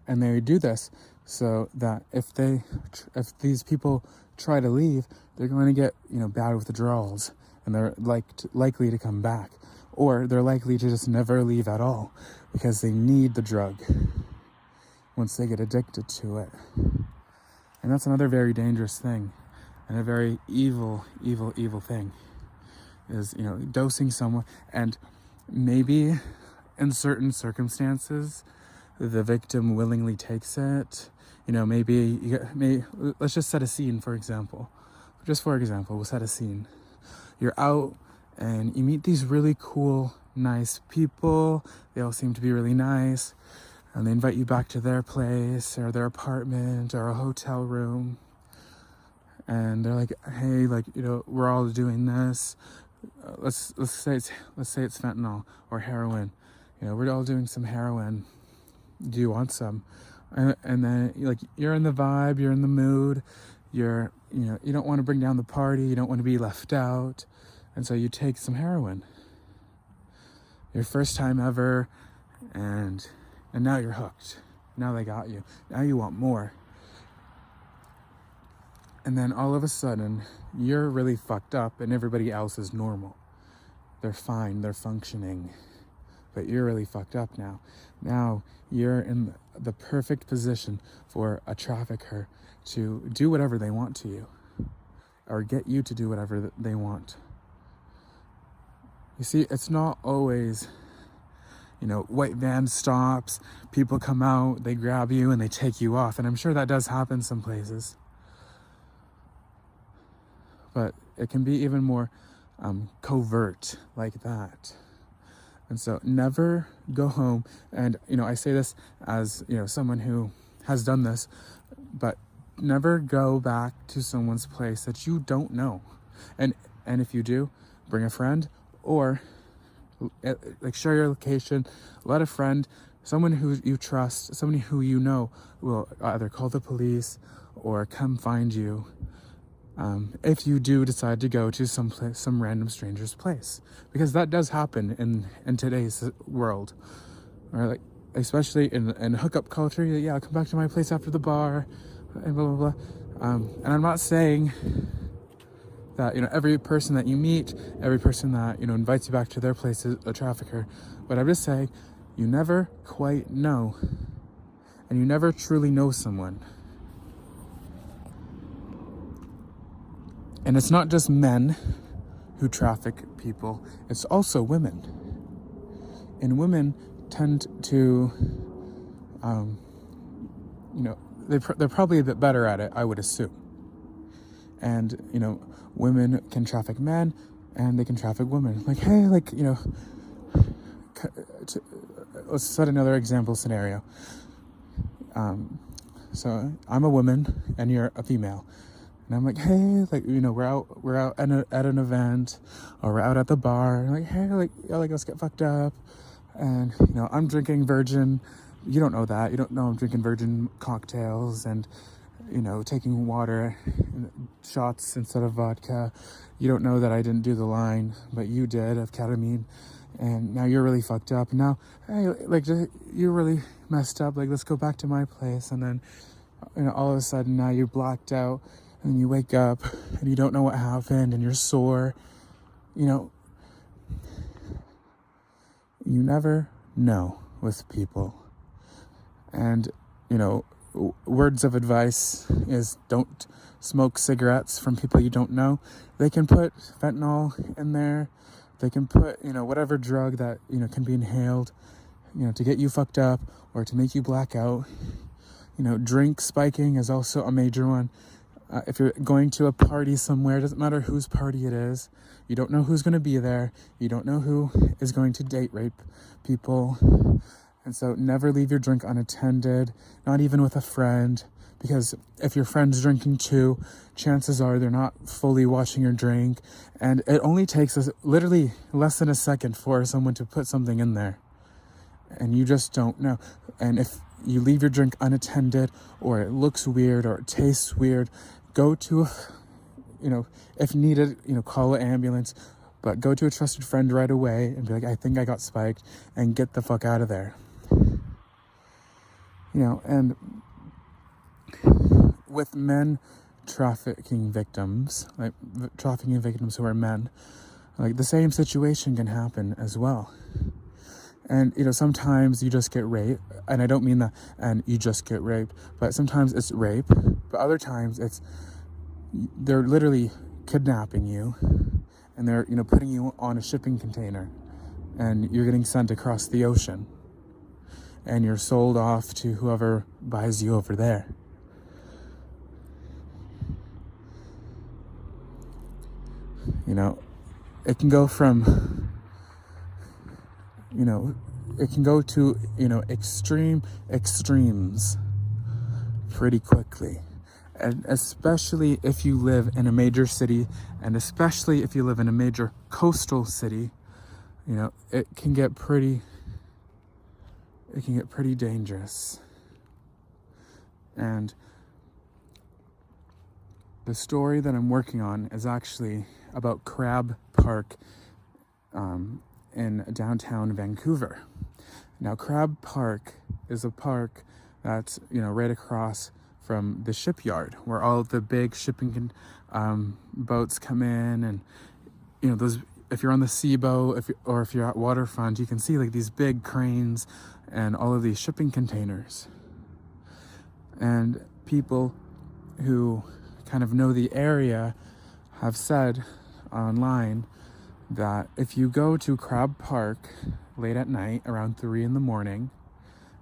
And they do this so that if these people try to leave, they're going to get, bad withdrawals, and they're likely to come back, or they're likely to just never leave at all, because they need the drug once they get addicted to it. And that's another very dangerous thing, and a very evil thing, is, dosing someone. And maybe in certain circumstances, the victim willingly takes it. Maybe let's just set a scene, for example. We'll set a scene. You're out and you meet these really cool, nice people. They all seem to be really nice. And they invite you back to their place or their apartment or a hotel room. And they're like, hey, we're all doing this. Let's say it's fentanyl or heroin. We're all doing some heroin. Do you want some? And then you're in the vibe, you're in the mood. You don't want to bring down the party. You don't want to be left out. And so you take some heroin. Your first time ever, and now you're hooked. Now they got you. Now you want more. And then all of a sudden, you're really fucked up and everybody else is normal. They're fine, they're functioning. But you're really fucked up now. Now you're in the perfect position for a trafficker to do whatever they want to you, or get you to do whatever they want. You see, it's not always, white van stops, people come out, they grab you and they take you off. And I'm sure that does happen some places. But it can be even more covert like that. And so never go home. And, I say this as, someone who has done this, but never go back to someone's place that you don't know. And if you do, bring a friend, or share your location, let a friend, someone who you trust, somebody who will either call the police or come find you. If you do decide to go to some random stranger's place, because that does happen in today's world, or especially in hookup culture. Yeah, I'll come back to my place after the bar, and blah blah blah. And I'm not saying that every person that you meet, every person that invites you back to their place is a trafficker, but I'm just saying you never quite know, and you never truly know someone. And it's not just men who traffic people, it's also women. And women tend to, they're probably a bit better at it, I would assume. And, women can traffic men and they can traffic women. Let's set another example scenario. So I'm a woman and you're a female. And I'm like, hey, we're out at an event, or we're out at the bar. And hey, let's get fucked up. And, I'm drinking virgin. You don't know that. You don't know I'm drinking virgin cocktails and, taking water shots instead of vodka. You don't know that I didn't do the line, but you did, of ketamine. And now you're really fucked up. And now, hey, you're really messed up. Let's go back to my place. And then, all of a sudden now you're blacked out. And you wake up and you don't know what happened and you're sore. You never know with people. And, words of advice is don't smoke cigarettes from people you don't know. They can put fentanyl in there. They can put, whatever drug that, can be inhaled, to get you fucked up or to make you black out. Drink spiking is also a major one. If you're going to a party somewhere, it doesn't matter whose party it is. You don't know who's going to be there. You don't know who is going to date rape people. And so never leave your drink unattended, not even with a friend. Because if your friend's drinking too, chances are they're not fully watching your drink. And it only takes literally less than a second for someone to put something in there. And you just don't know. And if you leave your drink unattended, or it looks weird, or it tastes weird, go to, if needed, call an ambulance, but go to a trusted friend right away and be like, I think I got spiked, and get the fuck out of there. And with men trafficking victims, trafficking victims who are men, the same situation can happen as well. And, sometimes you just get raped, and I don't mean that, and you just get raped, but sometimes it's rape, but other times they're literally kidnapping you, and they're, putting you on a shipping container, and you're getting sent across the ocean, and you're sold off to whoever buys you over there. It can go from, it can go to, extremes pretty quickly. And especially if you live in a major city, and especially if you live in a major coastal city, it can get pretty dangerous. And the story that I'm working on is actually about Crab Park in downtown Vancouver. Now, Crab Park is a park that's, right across from the shipyard where all the big shipping boats come in, and, those, if you're on the Seaboat, if you're at waterfront, you can see like these big cranes and all of these shipping containers. And people who kind of know the area have said online that if you go to Crab Park late at night around 3 a.m,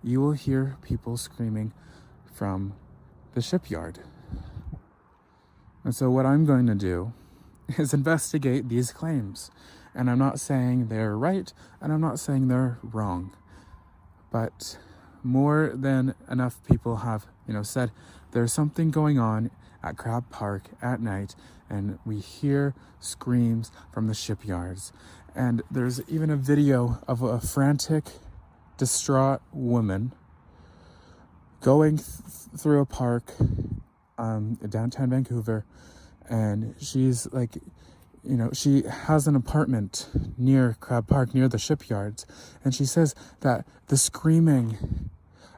you will hear people screaming from the shipyard. And so what I'm going to do is investigate these claims. And I'm not saying they're right, and I'm not saying they're wrong. But more than enough people have, said there's something going on at Crab Park at night, and we hear screams from the shipyards. And there's even a video of a frantic, distraught woman going through a park downtown Vancouver, and she's like, she has an apartment near Crab Park, near the shipyards, and she says that the screaming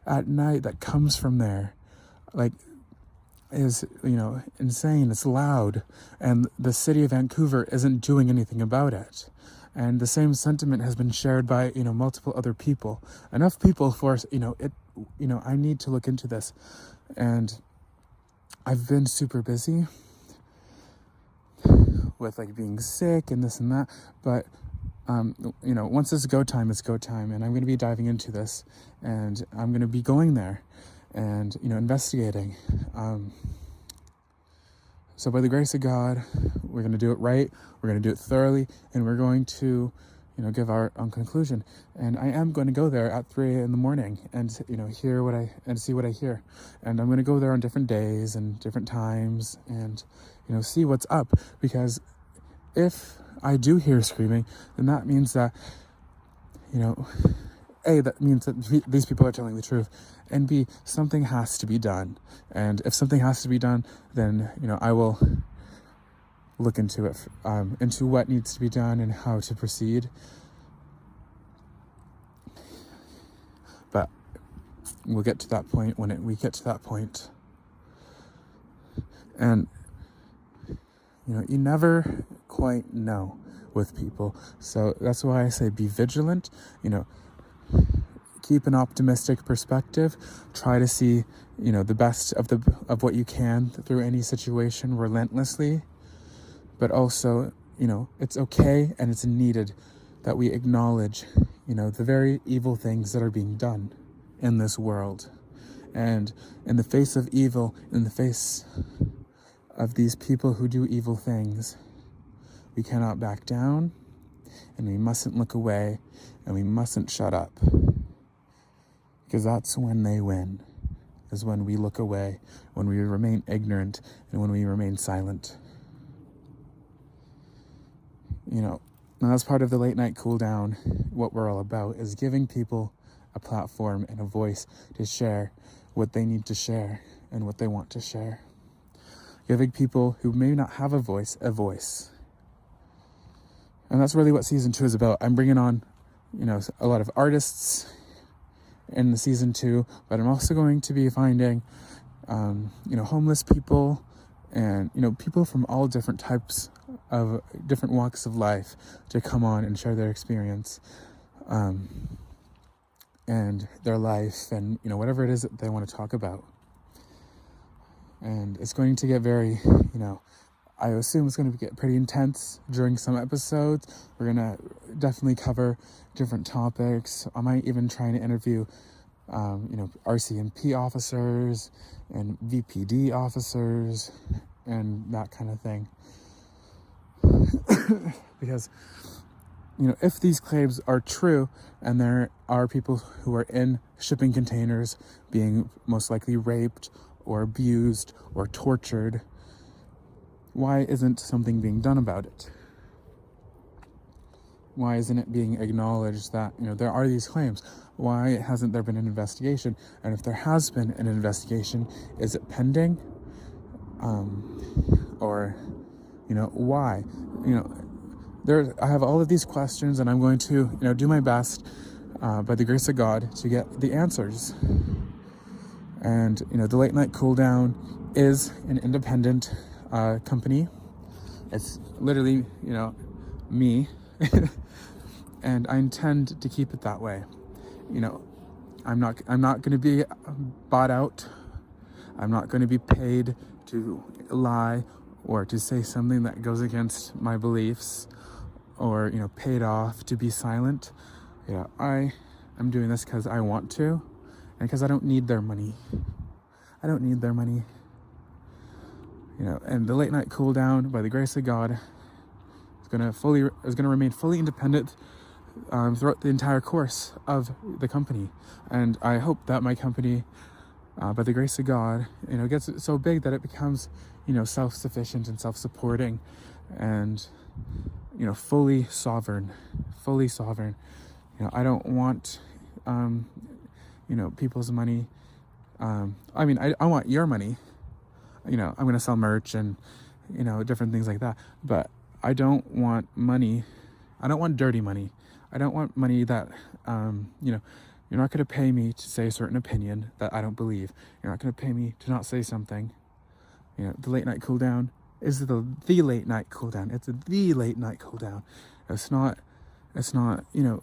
at night that comes from there, like, is, insane. It's loud, and the city of Vancouver isn't doing anything about it. And the same sentiment has been shared by, multiple other people. Enough people for, I need to look into this. And I've been super busy with like being sick and this and that, but once it's go time, it's go time, and I'm going to be diving into this, and I'm going to be going there and investigating. So by the grace of God, we're going to do it right, we're going to do it thoroughly, and we're going to give our own conclusion. And I am going to go there at 3 a.m. and see what I hear. And I'm going to go there on different days and different times, and see what's up, because if I do hear screaming, then that means that that means that these people are telling the truth, and B, something has to be done. And if something has to be done, then I will look into it, into what needs to be done and how to proceed. But we'll get to that point when we get to that point. And you never quite know with people, so that's why I say be vigilant. Keep an optimistic perspective. Try to see, the best of what you can through any situation relentlessly. But also, it's okay and it's needed that we acknowledge, the very evil things that are being done in this world. And in the face of evil, in the face of these people who do evil things, we cannot back down, and we mustn't look away, and we mustn't shut up. Because that's when they win, is when we look away, when we remain ignorant, and when we remain silent. And that's part of the late night cool down. What we're all about is giving people a platform and a voice to share what they need to share and what they want to share. Giving people who may not have a voice. And that's really what season 2 is about. I'm bringing on, a lot of artists in the season 2, but I'm also going to be finding, homeless people and, people from all different types of different walks of life to come on and share their experience. and their life and, whatever it is that they want to talk about. And it's going to get very, I assume it's going to get pretty intense during some episodes. We're going to definitely cover different topics. I might even try to interview, RCMP officers and VPD officers and that kind of thing. Because, if these claims are true and there are people who are in shipping containers being most likely raped or abused or tortured, why isn't something being done about it? Why isn't it being acknowledged that, there are these claims? Why hasn't there been an investigation? And if there has been an investigation, is it pending? Or, why? I have all of these questions, and I'm going to, do my best, by the grace of God, to get the answers. And, the Late Night Cool Down is an independent company. It's literally, me. And I intend to keep it that way. I'm not going to be bought out. I'm not going to be paid to lie or to say something that goes against my beliefs, or, paid off to be silent. I am doing this because I want to, and because I don't need their money. I don't need their money. And the Late Night Cool Down, by the grace of God, is going to remain fully independent throughout the entire course of the company. And I hope that my company, by the grace of God, gets so big that it becomes, self-sufficient and self-supporting and, fully sovereign. I don't want, people's money. I want your money. I'm going to sell merch and, different things like that. But I don't want money. I don't want dirty money. I don't want money that, you're not going to pay me to say a certain opinion that I don't believe. You're not going to pay me to not say something. The Late Night Cool Down is the Late Night Cool Down. It's the Late Night Cool Down. It's not,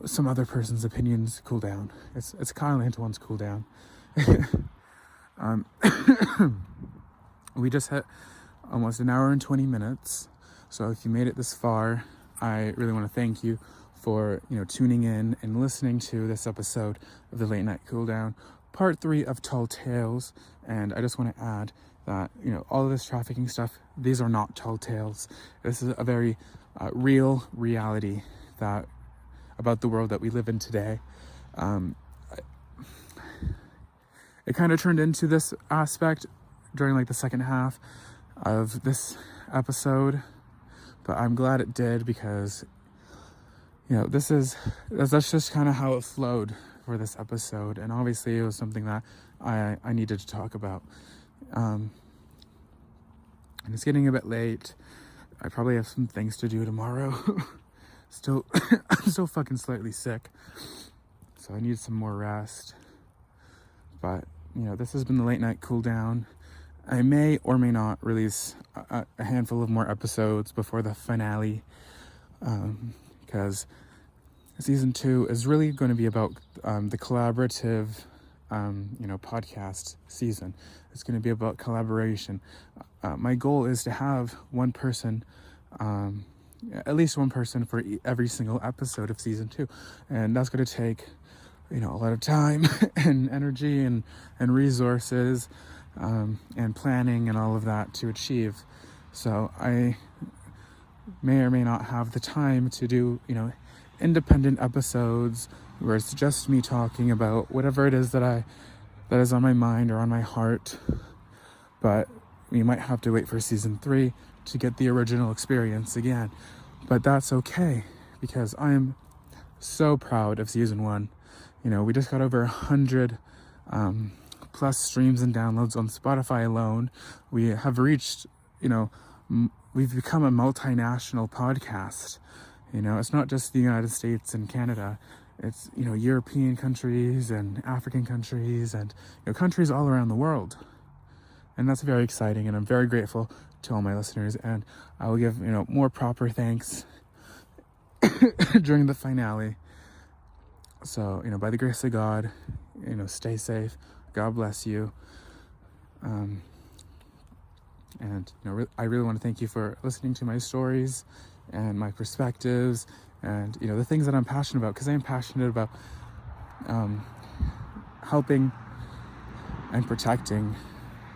some other person's opinions cool down. It's Kyle Antoine's cool down. We just hit almost an hour and 20 minutes. So if you made it this far, I really want to thank you for, tuning in and listening to this episode of the Late Night Cool Down, part 3 of Tall Tales. And I just want to add that, all of this trafficking stuff, these are not tall tales. This is a very real reality that about the world that we live in today. It kind of turned into this aspect during the second half of this episode, but I'm glad it did, because that's just kind of how it flowed for this episode. And obviously it was something that I needed to talk about. And it's getting a bit late. I probably have some things to do tomorrow. I'm still fucking slightly sick, so I need some more rest. But this has been the Late Night Cool Down. I may or may not release a handful of more episodes before the finale, because season 2 is really going to be about the collaborative, podcast season. It's going to be about collaboration. My goal is to have one person, at least one person for every single episode of season 2, and that's going to take, a lot of time and energy and resources, and planning and all of that to achieve. So I may or may not have the time to do, independent episodes where it's just me talking about whatever it is that is on my mind or on my heart. But we might have to wait for season 3 to get the original experience again. But that's okay, because I am so proud of season 1. We just got over 100 plus streams and downloads on Spotify alone. We have reached, we've become a multinational podcast. It's not just the United States and Canada. It's, European countries and African countries and, countries all around the world. And that's very exciting, and I'm very grateful to all my listeners. And I will give, more proper thanks during the finale. So, by the grace of God, stay safe. God bless you. And I really want to thank you for listening to my stories and my perspectives and the things that I'm passionate about, because I'm passionate about helping and protecting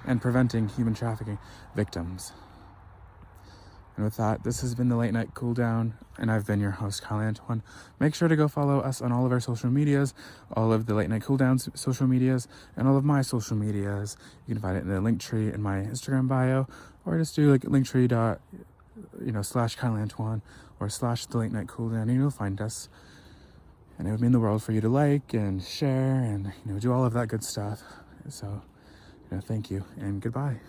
and preventing human trafficking victims. And with that, this has been the Late Night Cool Down, and I've been your host, Kyle Antoine. Make sure to go follow us on all of our social medias, all of the Late Night Cool Down's social medias, and all of my social medias. You can find it in the link tree in my Instagram bio, or just do linktree / Kyle Antoine or / the Late Night Cool Down, and you'll find us. And it would mean the world for you to like and share and do all of that good stuff. So, thank you and goodbye.